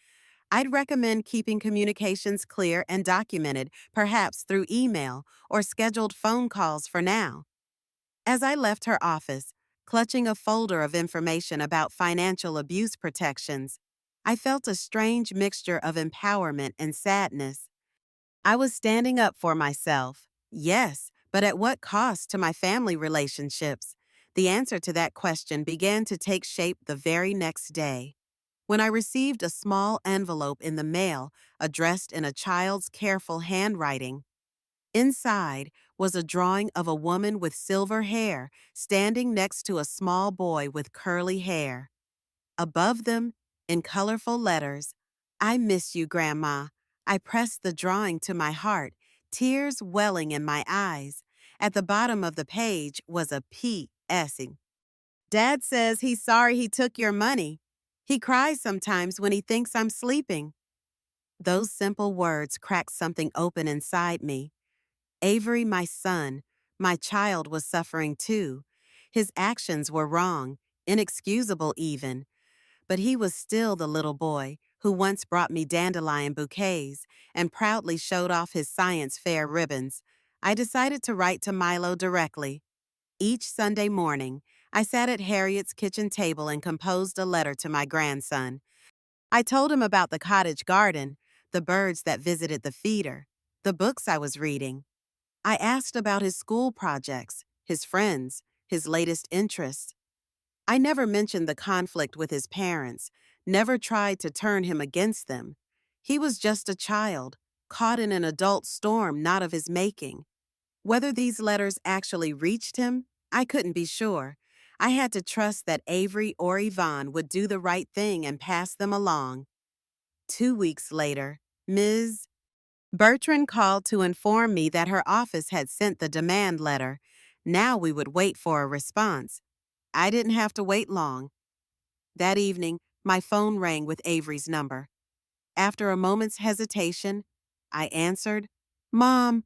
I'd recommend keeping communications clear and documented, perhaps through email or scheduled phone calls for now. As I left her office, clutching a folder of information about financial abuse protections, I felt a strange mixture of empowerment and sadness. I was standing up for myself, yes, but at what cost to my family relationships? The answer to that question began to take shape the very next day, when I received a small envelope in the mail addressed in a child's careful handwriting. Inside was a drawing of a woman with silver hair standing next to a small boy with curly hair. Above them, in colorful letters, "I miss you, Grandma." I pressed the drawing to my heart, tears welling in my eyes. At the bottom of the page was a P.S. Dad says he's sorry he took your money. He cries sometimes when he thinks I'm sleeping. Those simple words cracked something open inside me. Avery, my son, my child, was suffering too. His actions were wrong, inexcusable even. But he was still the little boy who once brought me dandelion bouquets and proudly showed off his science fair ribbons. I decided to write to Milo directly. Each Sunday morning, I sat at Harriet's kitchen table and composed a letter to my grandson. I told him about the cottage garden, the birds that visited the feeder, the books I was reading. I asked about his school projects, his friends, his latest interests. I never mentioned the conflict with his parents, never tried to turn him against them. He was just a child, caught in an adult storm not of his making. Whether these letters actually reached him, I couldn't be sure. I had to trust that Avery or Yvonne would do the right thing and pass them along. 2 weeks later, Ms. Bertrand called to inform me that her office had sent the demand letter. Now we would wait for a response. I didn't have to wait long. That evening, my phone rang with Avery's number. After a moment's hesitation, I answered. "Mom."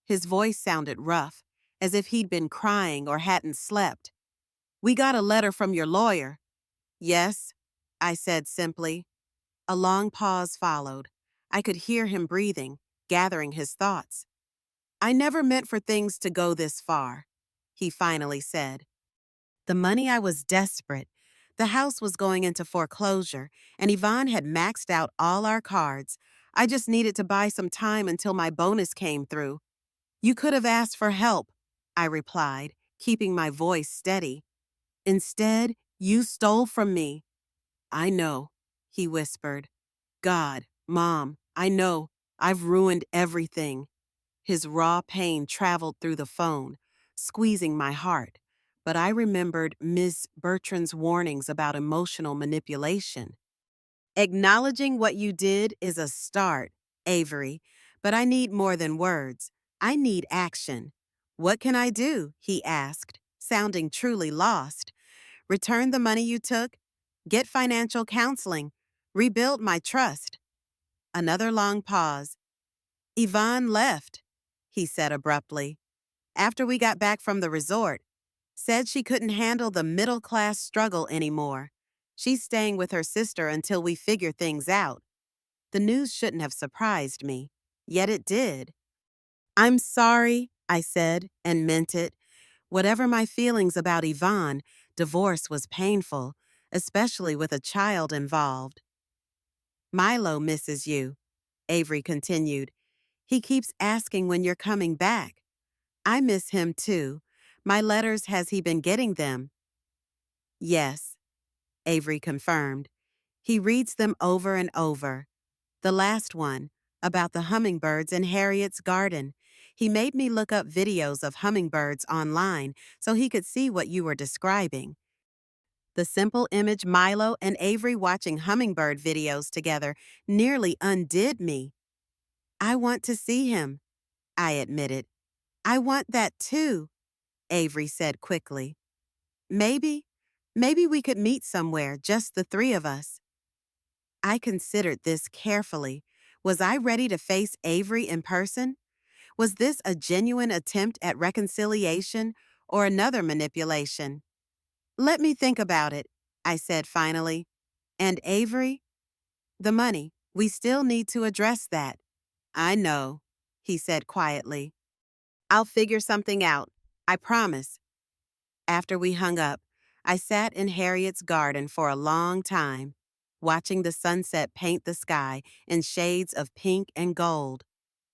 His voice sounded rough, as if he'd been crying or hadn't slept. "We got a letter from your lawyer." "Yes," I said simply. A long pause followed. I could hear him breathing, gathering his thoughts. "I never meant for things to go this far," he finally said. The money I was desperate. The house was going into foreclosure, and Yvonne had maxed out all our cards. I just needed to buy some time until my bonus came through. "You could have asked for help," I replied, keeping my voice steady. "Instead, you stole from me." "I know," he whispered. "God, Mom, I know. I've ruined everything." His raw pain traveled through the phone, squeezing my heart. But I remembered Miss Bertrand's warnings about emotional manipulation. "Acknowledging what you did is a start, Avery, but I need more than words. I need action." "What can I do?" he asked, sounding truly lost. "Return the money you took? Get financial counseling? Rebuild my trust?" Another long pause. "Yvonne left," he said abruptly, "after we got back from the resort. Said she couldn't handle the middle-class struggle anymore. She's staying with her sister until we figure things out." The news shouldn't have surprised me, yet it did. "I'm sorry," I said, and meant it. Whatever my feelings about Yvonne, divorce was painful, especially with a child involved. "Milo misses you," Avery continued. "He keeps asking when you're coming back." "I miss him too. My letters, has he been getting them?" "Yes," Avery confirmed. "He reads them over and over. The last one, about the hummingbirds in Harriet's garden. He made me look up videos of hummingbirds online so he could see what you were describing." The simple image Milo and Avery watching hummingbird videos together nearly undid me. "I want to see him," I admitted. "I want that too," Avery said quickly. Maybe, maybe we could meet somewhere, just the three of us." I considered this carefully. Was I ready to face Avery in person? Was this a genuine attempt at reconciliation or another manipulation? "Let me think about it," I said finally. "And Avery?" "The money. We still need to address that." "I know," he said quietly. "I'll figure something out. I promise." After we hung up, I sat in Harriet's garden for a long time, watching the sunset paint the sky in shades of pink and gold.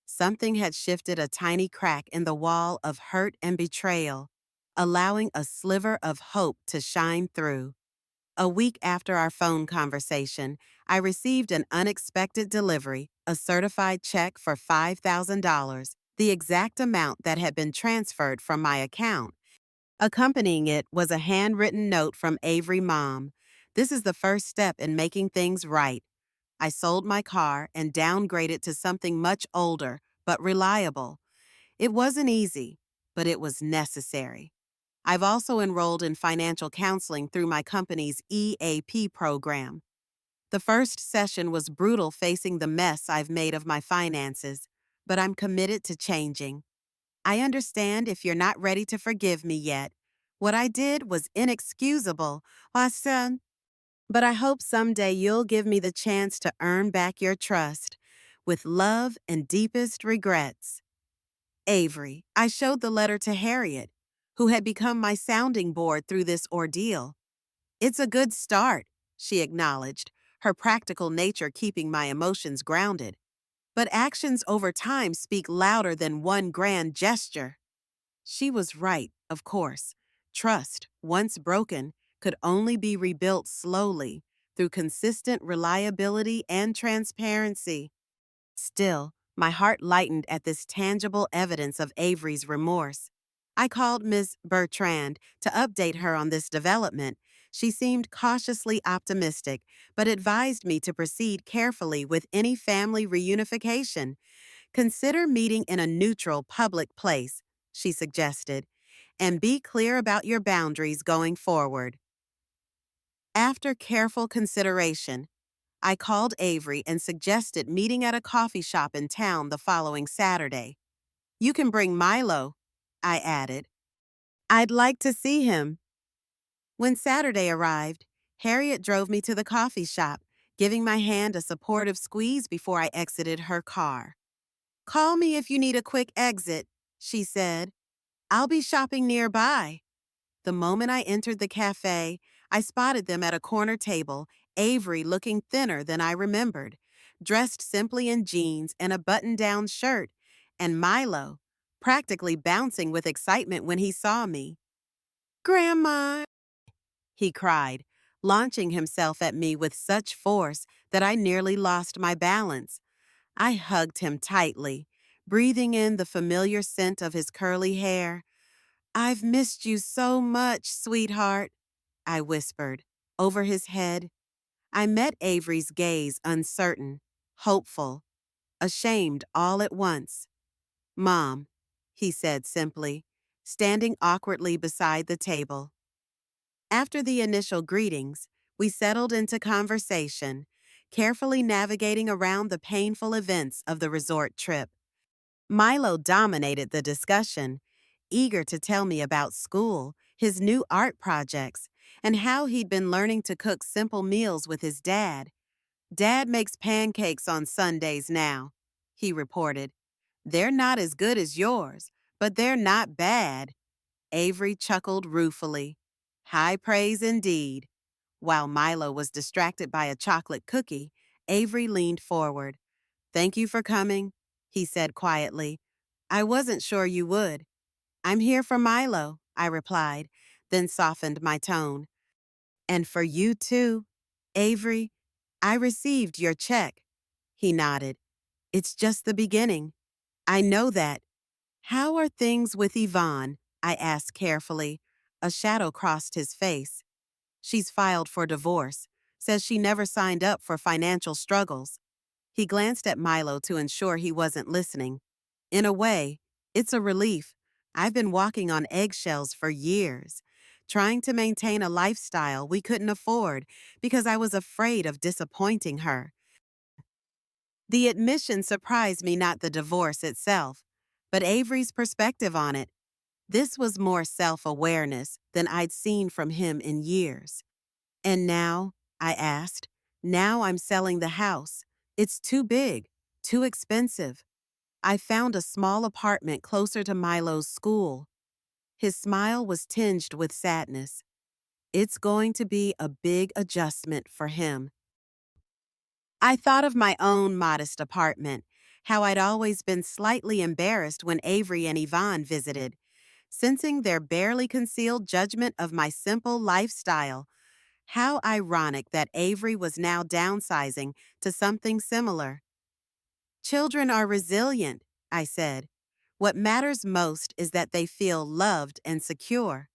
Something had shifted a tiny crack in the wall of hurt and betrayal, allowing a sliver of hope to shine through. A week after our phone conversation, I received an unexpected delivery, a certified check for $5,000, the exact amount that had been transferred from my account. Accompanying it was a handwritten note from Avery Mom. "This is the first step in making things right." I sold my car and downgraded to something much older, but reliable. It wasn't easy, but it was necessary. I've also enrolled in financial counseling through my company's EAP program. The first session was brutal, facing the mess I've made of my finances, but I'm committed to changing. I understand if you're not ready to forgive me yet. What I did was inexcusable, Hassan, but I hope someday you'll give me the chance to earn back your trust. With love and deepest regrets. Avery. I showed the letter to Harriet, who had become my sounding board through this ordeal. "It's a good start," she acknowledged, her practical nature keeping my emotions grounded. "But actions over time speak louder than one grand gesture." She was right, of course. Trust, once broken, could only be rebuilt slowly through consistent reliability and transparency. Still, my heart lightened at this tangible evidence of Avery's remorse. I called Miss Bertrand to update her on this development. She seemed cautiously optimistic, but advised me to proceed carefully with any family reunification. "Consider meeting in a neutral public place," she suggested, "and be clear about your boundaries going forward." After careful consideration, I called Avery and suggested meeting at a coffee shop in town the following Saturday. You can bring Milo, I added. I'd like to see him. When Saturday arrived, Harriet drove me to the coffee shop, giving my hand a supportive squeeze before I exited her car. Call me if you need a quick exit, she said. I'll be shopping nearby. The moment I entered the cafe, I spotted them at a corner table, Avery looking thinner than I remembered, dressed simply in jeans and a button-down shirt, and Milo, practically bouncing with excitement when he saw me. Grandma, he cried, launching himself at me with such force that I nearly lost my balance. I hugged him tightly, breathing in the familiar scent of his curly hair. I've missed you so much, sweetheart, I whispered, over his head. I met Avery's gaze uncertain, hopeful, ashamed all at once. Mom, he said simply, standing awkwardly beside the table. After the initial greetings, we settled into conversation, carefully navigating around the painful events of the resort trip. Milo dominated the discussion, eager to tell me about school, his new art projects, and how he'd been learning to cook simple meals with his dad. Dad makes pancakes on Sundays now, he reported. They're not as good as yours, but they're not bad. Avery chuckled ruefully. High praise indeed. While Milo was distracted by a chocolate cookie, Avery leaned forward. Thank you for coming, he said quietly. I wasn't sure you would. I'm here for Milo, I replied, then softened my tone. And for you too, Avery. I received your check. He nodded. It's just the beginning. I know that. How are things with Yvonne? I asked carefully. A shadow crossed his face. She's filed for divorce, says she never signed up for financial struggles. He glanced at Milo to ensure he wasn't listening. In a way, it's a relief. I've been walking on eggshells for years, trying to maintain a lifestyle we couldn't afford because I was afraid of disappointing her. The admission surprised me, not the divorce itself, but Avery's perspective on it. This was more self-awareness than I'd seen from him in years. And now, I asked, now I'm selling the house. It's too big, too expensive. I found a small apartment closer to Milo's school. His smile was tinged with sadness. It's going to be a big adjustment for him. I thought of my own modest apartment, how I'd always been slightly embarrassed when Avery and Yvonne visited, sensing their barely concealed judgment of my simple lifestyle. How ironic that Avery was now downsizing to something similar. Children are resilient, I said. What matters most is that they feel loved and secure.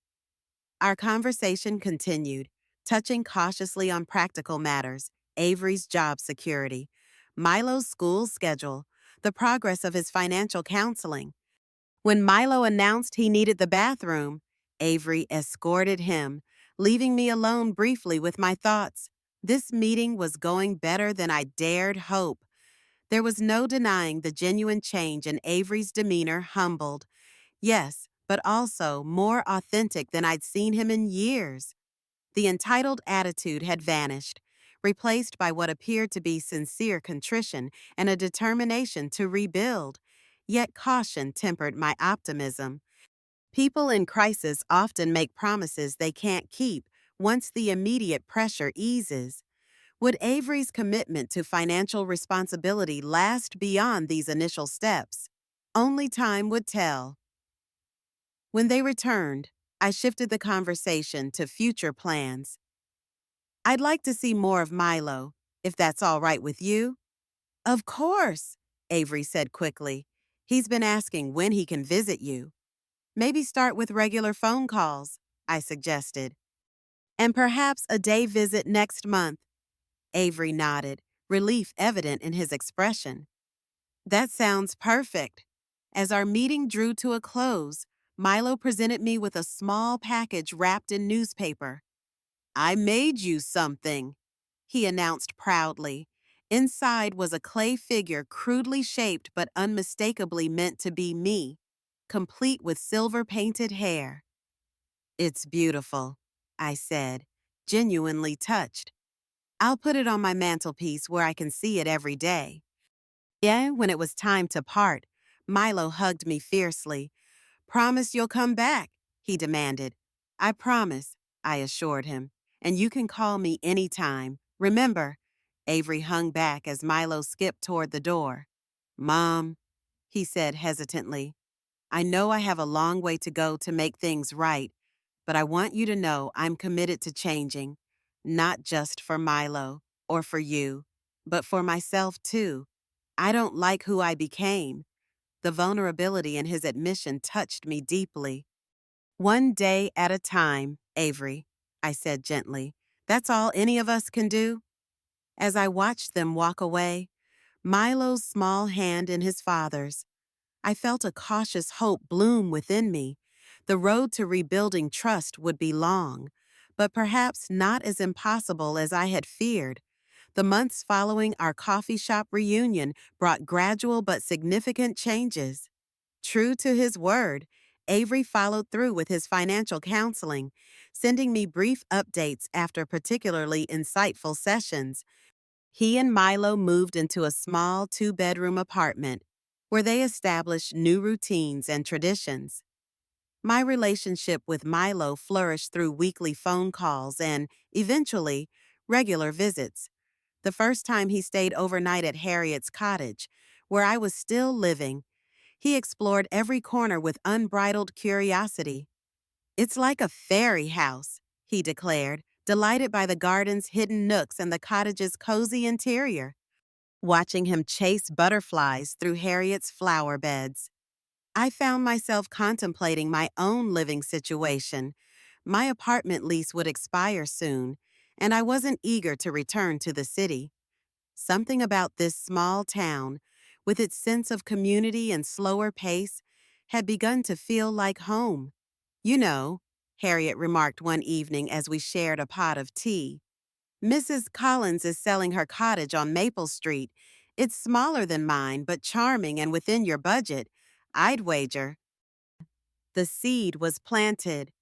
Our conversation continued, touching cautiously on practical matters, Avery's job security, Milo's school schedule, the progress of his financial counseling. When Milo announced he needed the bathroom, Avery escorted him, leaving me alone briefly with my thoughts. This meeting was going better than I dared hope. There was no denying the genuine change in Avery's demeanor, humbled. Yes, but also more authentic than I'd seen him in years. The entitled attitude had vanished, replaced by what appeared to be sincere contrition and a determination to rebuild. Yet caution tempered my optimism. People in crisis often make promises they can't keep once the immediate pressure eases. Would Avery's commitment to financial responsibility last beyond these initial steps? Only time would tell. When they returned, I shifted the conversation to future plans. I'd like to see more of Milo, if that's all right with you. Of course, Avery said quickly. He's been asking when he can visit you. Maybe start with regular phone calls, I suggested. And perhaps a day visit next month. Avery nodded, relief evident in his expression. That sounds perfect. As our meeting drew to a close, Milo presented me with a small package wrapped in newspaper. I made you something, he announced proudly, Inside was a clay figure crudely shaped but unmistakably meant to be me, complete with silver-painted hair. "It's beautiful," I said, genuinely touched. "I'll put it on my mantelpiece where I can see it every day." Yeah, when it was time to part, Milo hugged me fiercely. "Promise you'll come back," he demanded. "I promise," I assured him. "And you can call me anytime. Remember," Avery hung back as Milo skipped toward the door. "Mom," he said hesitantly, "I know I have a long way to go to make things right, but I want you to know I'm committed to changing. Not just for Milo or for you, but for myself too. I don't like who I became." The vulnerability in his admission touched me deeply. "One day at a time, Avery," I said gently. "That's all any of us can do." As I watched them walk away, Milo's small hand in his father's, I felt a cautious hope bloom within me. The road to rebuilding trust would be long, but perhaps not as impossible as I had feared. The months following our coffee shop reunion brought gradual but significant changes. True to his word, Avery followed through with his financial counseling, sending me brief updates after particularly insightful sessions. He and Milo moved into a small two-bedroom apartment where they established new routines and traditions. My relationship with Milo flourished through weekly phone calls and, eventually, regular visits. The first time he stayed overnight at Harriet's cottage, where I was still living, he explored every corner with unbridled curiosity. "It's like a fairy house," he declared, delighted by the garden's hidden nooks and the cottage's cozy interior. Watching him chase butterflies through Harriet's flower beds, I found myself contemplating my own living situation. My apartment lease would expire soon, and I wasn't eager to return to the city. Something about this small town, with its sense of community and slower pace, had begun to feel like home. "You know," Harriet remarked one evening as we shared a pot of tea, "Mrs. Collins is selling her cottage on Maple Street. It's smaller than mine, but charming and within your budget. I'd wager." The seed was planted.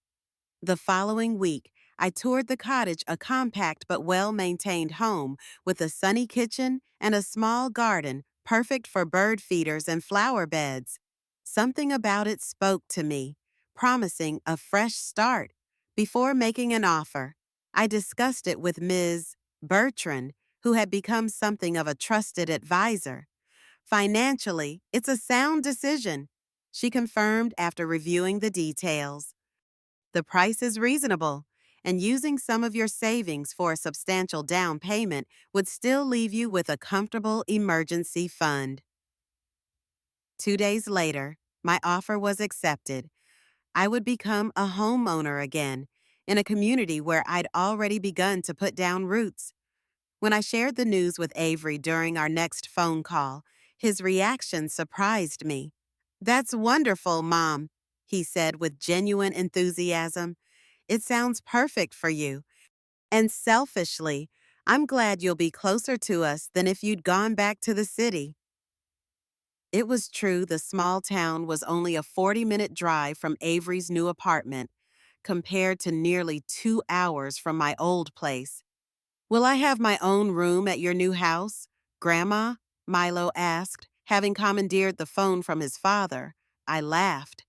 The following week, I toured the cottage, a compact but well-maintained home with a sunny kitchen and a small garden perfect for bird feeders and flower beds. Something about it spoke to me, promising a fresh start. Before making an offer, I discussed it with Ms. Bertrand, who had become something of a trusted advisor. "Financially, it's a sound decision," she confirmed after reviewing the details. "The price is reasonable, and using some of your savings for a substantial down payment would still leave you with a comfortable emergency fund." 2 days later, my offer was accepted. I would become a homeowner again, in a community where I'd already begun to put down roots. When I shared the news with Avery during our next phone call, his reaction surprised me. "That's wonderful, Mom," he said with genuine enthusiasm. "It sounds perfect for you. And selfishly, I'm glad you'll be closer to us than if you'd gone back to the city." It was true the small town was only a 40-minute drive from Avery's new apartment, compared to nearly 2 hours from my old place. "Will I have my own room at your new house, Grandma?" Milo asked, having commandeered the phone from his father. I laughed.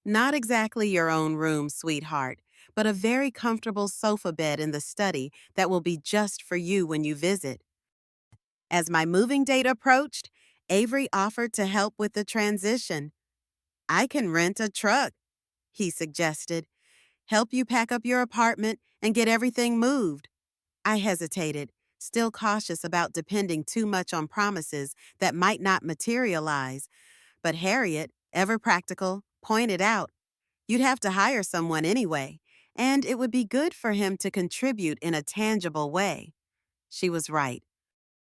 "Not exactly your own room, sweetheart, but a very comfortable sofa bed in the study that will be just for you when you visit." As my moving date approached, Avery offered to help with the transition. "I can rent a truck," he suggested, "help you pack up your apartment and get everything moved." I hesitated, still cautious about depending too much on promises that might not materialize, but Harriet, ever practical, pointed out, "You'd have to hire someone anyway, and it would be good for him to contribute in a tangible way." She was right.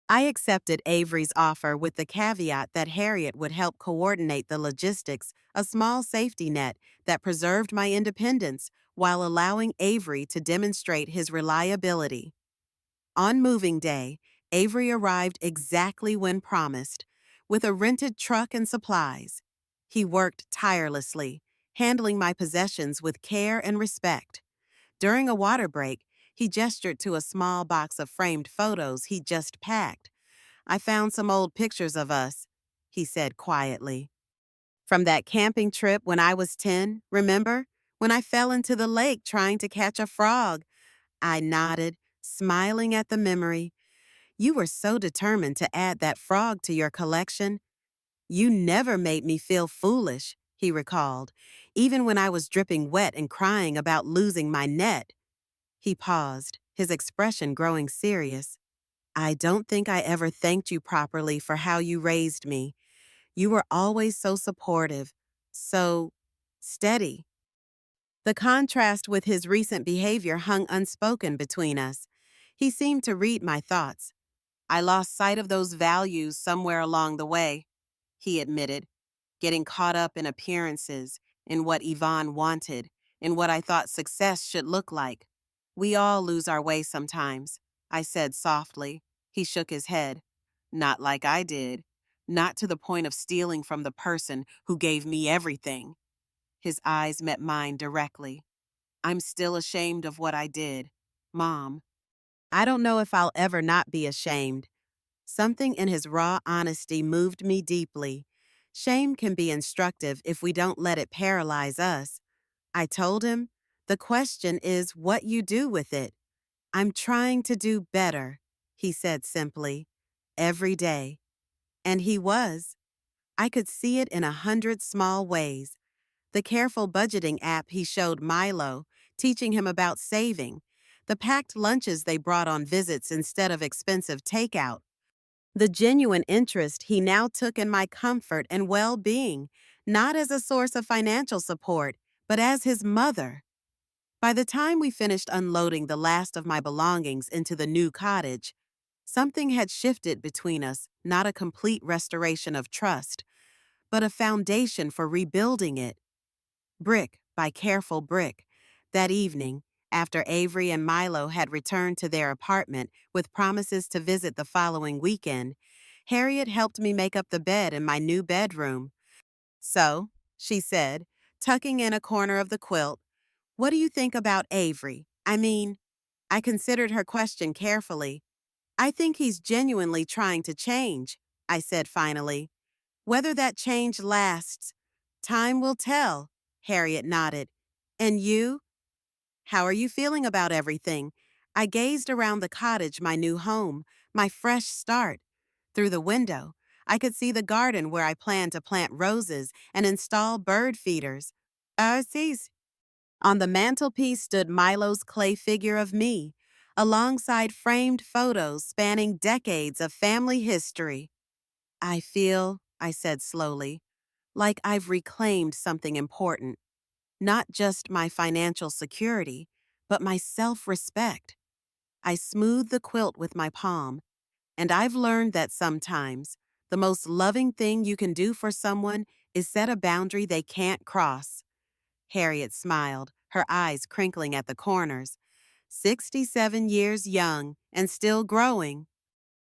I accepted Avery's offer with the caveat that Harriet would help coordinate the logistics, a small safety net that preserved my independence while allowing Avery to demonstrate his reliability. On moving day, Avery arrived exactly when promised, with a rented truck and supplies. He worked tirelessly, handling my possessions with care and respect. During a water break, he gestured to a small box of framed photos he'd just packed. "I found some old pictures of us," he said quietly. "From that camping trip when I was 10, remember? When I fell into the lake trying to catch a frog." I nodded, smiling at the memory. "You were so determined to add that frog to your collection." "You never made me feel foolish," he recalled, "even when I was dripping wet and crying about losing my net." He paused, his expression growing serious. "I don't think I ever thanked you properly for how you raised me. You were always so supportive, so steady." The contrast with his recent behavior hung unspoken between us. He seemed to read my thoughts. "I lost sight of those values somewhere along the way," he admitted, "getting caught up in appearances, in what Yvonne wanted, in what I thought success should look like." "We all lose our way sometimes," I said softly. He shook his head. "Not like I did. Not to the point of stealing from the person who gave me everything." His eyes met mine directly. "I'm still ashamed of what I did, Mom." I don't know if I'll ever not be ashamed. Something in his raw honesty moved me deeply. Shame can be instructive if we don't let it paralyze us. I told him, "The question is what you do with it." "I'm trying to do better," he said simply, "every day." And he was. I could see it in 100 small ways. The careful budgeting app he showed Milo, teaching him about saving. The packed lunches they brought on visits instead of expensive takeout. The genuine interest he now took in my comfort and well-being, not as a source of financial support, but as his mother. By the time we finished unloading the last of my belongings into the new cottage, something had shifted between us, not a complete restoration of trust, but a foundation for rebuilding it, brick by careful brick. That evening, after Avery and Milo had returned to their apartment with promises to visit the following weekend, Harriet helped me make up the bed in my new bedroom. "So," she said, tucking in a corner of the quilt, "what do you think about Avery? I mean," I considered her question carefully. "I think he's genuinely trying to change," I said finally. "Whether that change lasts, time will tell," Harriet nodded. "And you? How are you feeling about everything?" I gazed around the cottage, my new home, my fresh start. Through the window, I could see the garden where I planned to plant roses and install bird feeders. Oasis. On the mantelpiece stood Milo's clay figure of me, alongside framed photos spanning decades of family history. "I feel," I said slowly, "like I've reclaimed something important. Not just my financial security, but my self-respect." I smoothed the quilt with my palm, and I've learned that sometimes the most loving thing you can do for someone is set a boundary they can't cross. Harriet smiled, her eyes crinkling at the corners. 67 years young and still growing.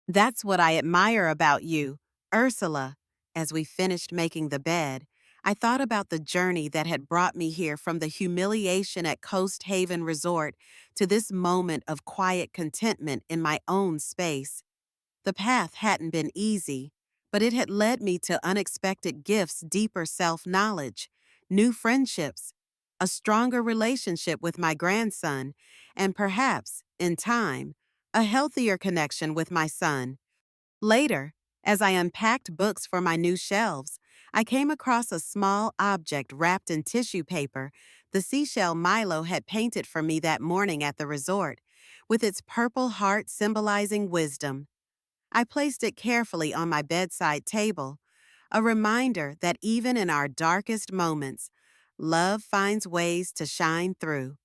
"That's what I admire about you, Ursula." As we finished making the bed, I thought about the journey that had brought me here, from the humiliation at Coast Haven Resort to this moment of quiet contentment in my own space. The path hadn't been easy, but it had led me to unexpected gifts, deeper self-knowledge, new friendships, a stronger relationship with my grandson, and perhaps, in time, a healthier connection with my son. Later, as I unpacked books for my new shelves, I came across a small object wrapped in tissue paper, the seashell Milo had painted for me that morning at the resort, with its purple heart symbolizing wisdom. I placed it carefully on my bedside table, a reminder that even in our darkest moments, love finds ways to shine through.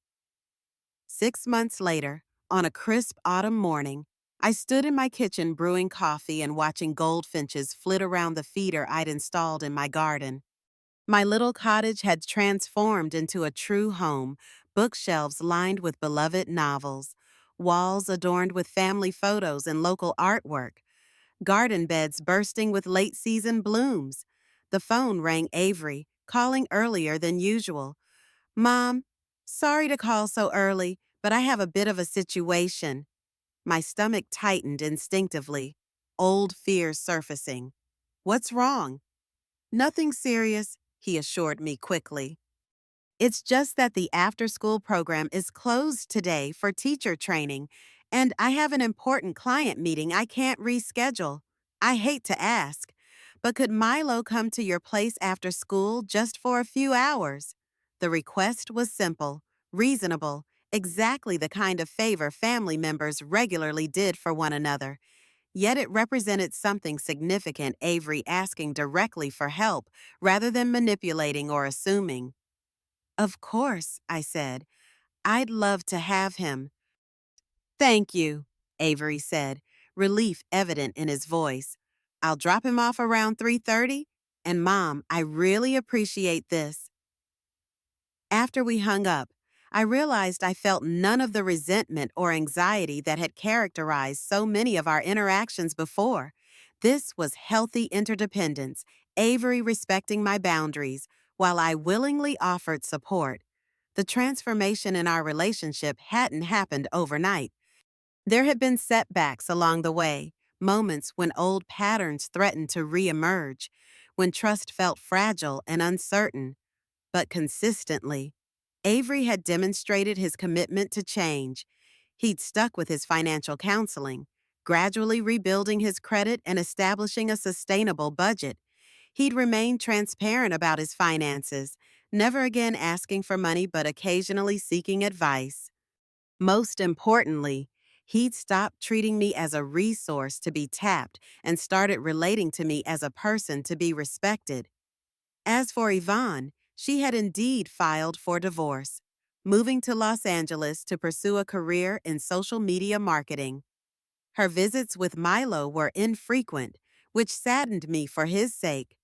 6 months later, on a crisp autumn morning, I stood in my kitchen brewing coffee and watching goldfinches flit around the feeder I'd installed in my garden. My little cottage had transformed into a true home, bookshelves lined with beloved novels, walls adorned with family photos and local artwork, garden beds bursting with late season blooms. The phone rang Avery, calling earlier than usual. Mom, sorry to call so early, but I have a bit of a situation. My stomach tightened instinctively, old fears surfacing. What's wrong? Nothing serious, he assured me quickly. It's just that the after school program is closed today for teacher training, and I have an important client meeting I can't reschedule. I hate to ask, but could Milo come to your place after school just for a few hours? The request was simple, reasonable, exactly the kind of favor family members regularly did for one another. Yet it represented something significant, Avery asking directly for help rather than manipulating or assuming. Of course, I said. I'd love to have him. Thank you, Avery said, relief evident in his voice. I'll drop him off around 3:30, and Mom, I really appreciate this. After we hung up, I realized I felt none of the resentment or anxiety that had characterized so many of our interactions before. This was healthy interdependence, Avery respecting my boundaries, while I willingly offered support. The transformation in our relationship hadn't happened overnight. There had been setbacks along the way, moments when old patterns threatened to reemerge, when trust felt fragile and uncertain. But consistently, Avery had demonstrated his commitment to change. He'd stuck with his financial counseling, gradually rebuilding his credit and establishing a sustainable budget. He'd remained transparent about his finances, never again asking for money but occasionally seeking advice. Most importantly, he'd stopped treating me as a resource to be tapped and started relating to me as a person to be respected. As for Yvonne, she had indeed filed for divorce, moving to Los Angeles to pursue a career in social media marketing. Her visits with Milo were infrequent, which saddened me for his sake.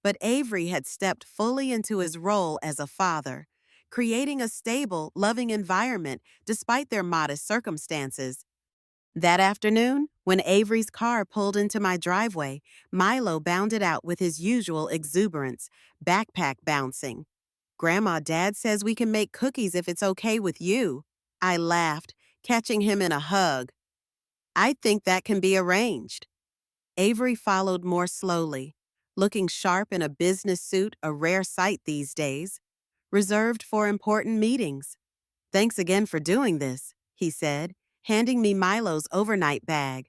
But Avery had stepped fully into his role as a father, creating a stable, loving environment despite their modest circumstances. That afternoon, when Avery's car pulled into my driveway, Milo bounded out with his usual exuberance, backpack bouncing. Grandma, Dad says we can make cookies if it's okay with you. I laughed, catching him in a hug. I think that can be arranged. Avery followed more slowly, looking sharp in a business suit, a rare sight these days, reserved for important meetings. Thanks again for doing this, he said, handing me Milo's overnight bag.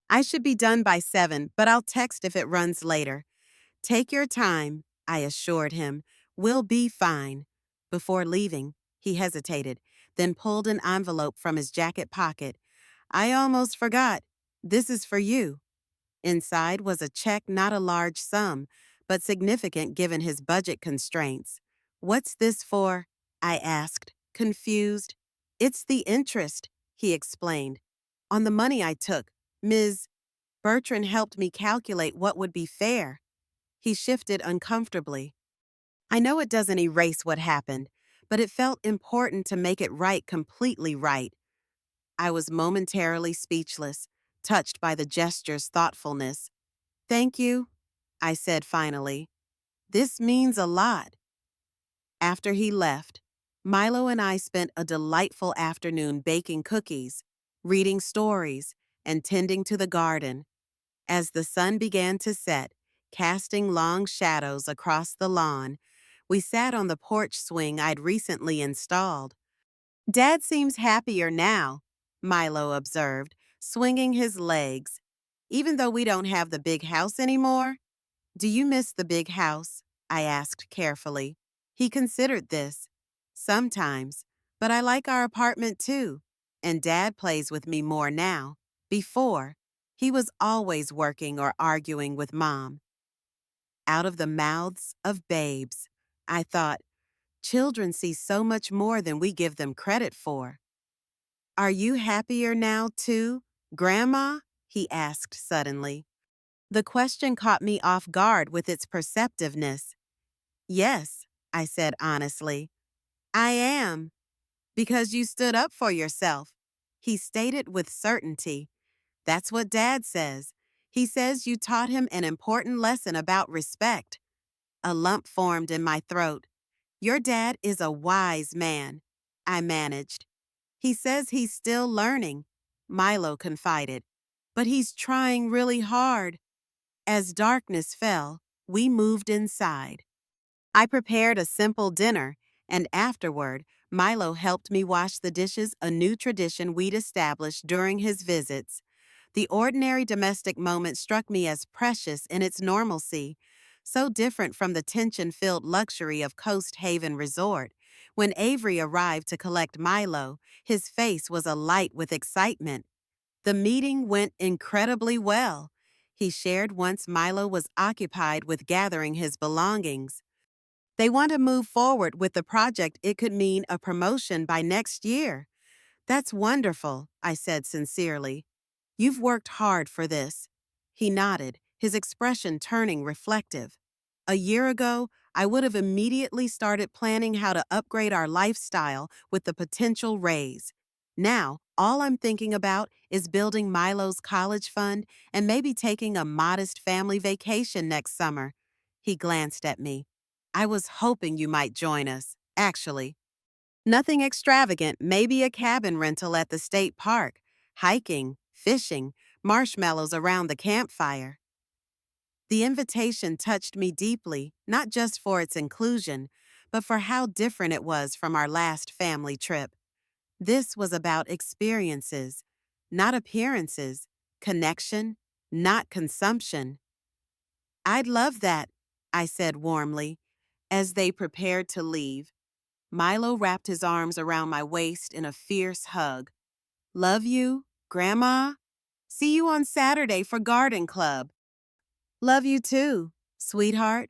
I should be done by 7, but I'll text if it runs later. Take your time, I assured him. We'll be fine. Before leaving, he hesitated, then pulled an envelope from his jacket pocket. I almost forgot. This is for you. Inside was a check, not a large sum, but significant given his budget constraints. What's this for? I asked, confused. It's the interest, he explained. On the money I took, Ms. Bertrand helped me calculate what would be fair. He shifted uncomfortably. I know it doesn't erase what happened, but it felt important to make it right, completely right. I was momentarily speechless, touched by the gesture's thoughtfulness. Thank you, I said finally. This means a lot. After he left, Milo and I spent a delightful afternoon baking cookies, reading stories, and tending to the garden. As the sun began to set, casting long shadows across the lawn, we sat on the porch swing I'd recently installed. Dad seems happier now, Milo observed, swinging his legs. Even though we don't have the big house anymore? Do you miss the big house? I asked carefully. He considered this. Sometimes, but I like our apartment too. And Dad plays with me more now. Before, he was always working or arguing with Mom. Out of the mouths of babes, I thought, children see so much more than we give them credit for. Are you happier now too, Grandma? He asked suddenly. The question caught me off guard with its perceptiveness. Yes, I said honestly. I am. Because you stood up for yourself. He stated with certainty, "That's what Dad says. He says you taught him an important lesson about respect." A lump formed in my throat. "Your dad is a wise man," I managed. "He says he's still learning," Milo confided. "But he's trying really hard." As darkness fell, we moved inside. I prepared a simple dinner, and afterward, Milo helped me wash the dishes, a new tradition we'd established during his visits. The ordinary domestic moment struck me as precious in its normalcy, so different from the tension-filled luxury of Coast Haven Resort. When Avery arrived to collect Milo, his face was alight with excitement. The meeting went incredibly well, he shared once Milo was occupied with gathering his belongings. "They want to move forward with the project. It could mean a promotion by next year." "That's wonderful," I said sincerely. "You've worked hard for this." He nodded, his expression turning reflective. "A year ago, I would have immediately started planning how to upgrade our lifestyle with the potential raise. Now, all I'm thinking about is building Milo's college fund and maybe taking a modest family vacation next summer." He glanced at me. "I was hoping you might join us, actually. Nothing extravagant, maybe a cabin rental at the state park, hiking, fishing, marshmallows around the campfire." The invitation touched me deeply, not just for its inclusion, but for how different it was from our last family trip. This was about experiences, not appearances, connection, not consumption. "I'd love that," I said warmly. As they prepared to leave, Milo wrapped his arms around my waist in a fierce hug. "Love you, Grandma. See you on Saturday for garden club." "Love you too, sweetheart."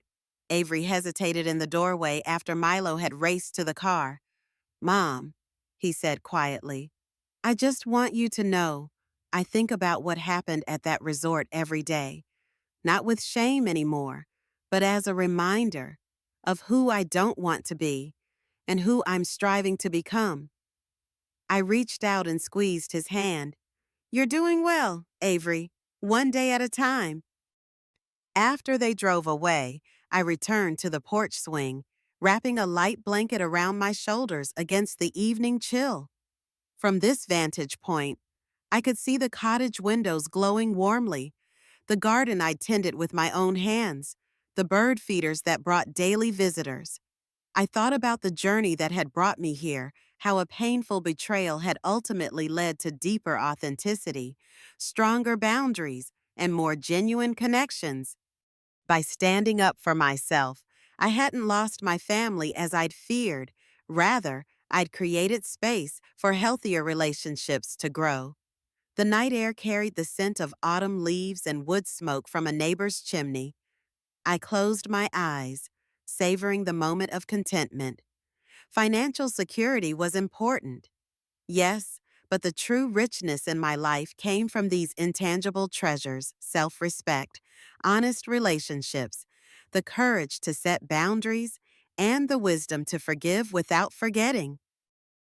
Avery hesitated in the doorway after Milo had raced to the car. "Mom," he said quietly, "I just want you to know I think about what happened at that resort every day, not with shame anymore, but as a reminder of who I don't want to be and who I'm striving to become." I reached out and squeezed his hand. "You're doing well, Avery, one day at a time." After they drove away, I returned to the porch swing, wrapping a light blanket around my shoulders against the evening chill. From this vantage point, I could see the cottage windows glowing warmly, the garden I tended with my own hands, the bird feeders that brought daily visitors. I thought about the journey that had brought me here, how a painful betrayal had ultimately led to deeper authenticity, stronger boundaries, and more genuine connections. By standing up for myself, I hadn't lost my family as I'd feared. Rather, I'd created space for healthier relationships to grow. The night air carried the scent of autumn leaves and wood smoke from a neighbor's chimney. I closed my eyes, savoring the moment of contentment. Financial security was important. Yes, but the true richness in my life came from these intangible treasures: self-respect, honest relationships, the courage to set boundaries, and the wisdom to forgive without forgetting.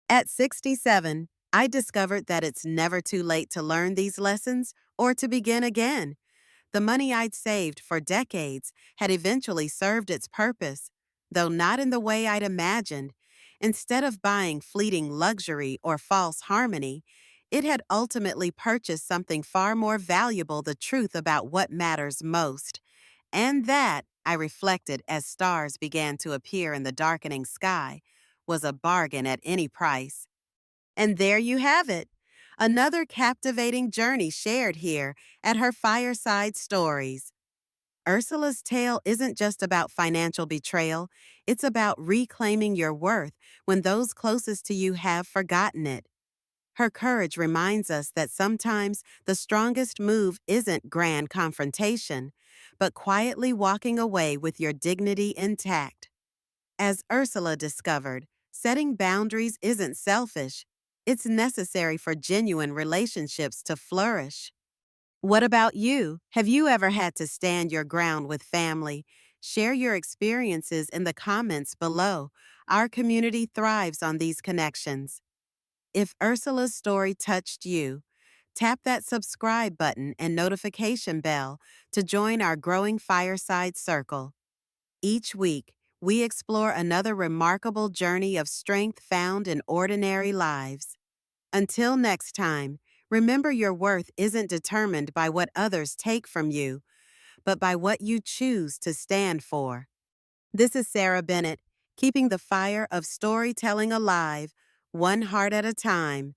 At 67, I discovered that it's never too late to learn these lessons or to begin again. The money I'd saved for decades had eventually served its purpose, though not in the way I'd imagined. Instead of buying fleeting luxury or false harmony, it had ultimately purchased something far more valuable: the truth about what matters most. And that, I reflected as stars began to appear in the darkening sky, was a bargain at any price. And there you have it. Another captivating journey shared here at her Fireside Stories. Ursula's tale isn't just about financial betrayal, it's about reclaiming your worth when those closest to you have forgotten it. Her courage reminds us that sometimes the strongest move isn't grand confrontation, but quietly walking away with your dignity intact. As Ursula discovered, setting boundaries isn't selfish, it's necessary for genuine relationships to flourish. What about you? Have you ever had to stand your ground with family? Share your experiences in the comments below. Our community thrives on these connections. If Ursula's story touched you, tap that subscribe button and notification bell to join our growing fireside circle. Each week, we explore another remarkable journey of strength found in ordinary lives. Until next time, remember your worth isn't determined by what others take from you, but by what you choose to stand for. This is Sarah Bennett, keeping the fire of storytelling alive, one heart at a time.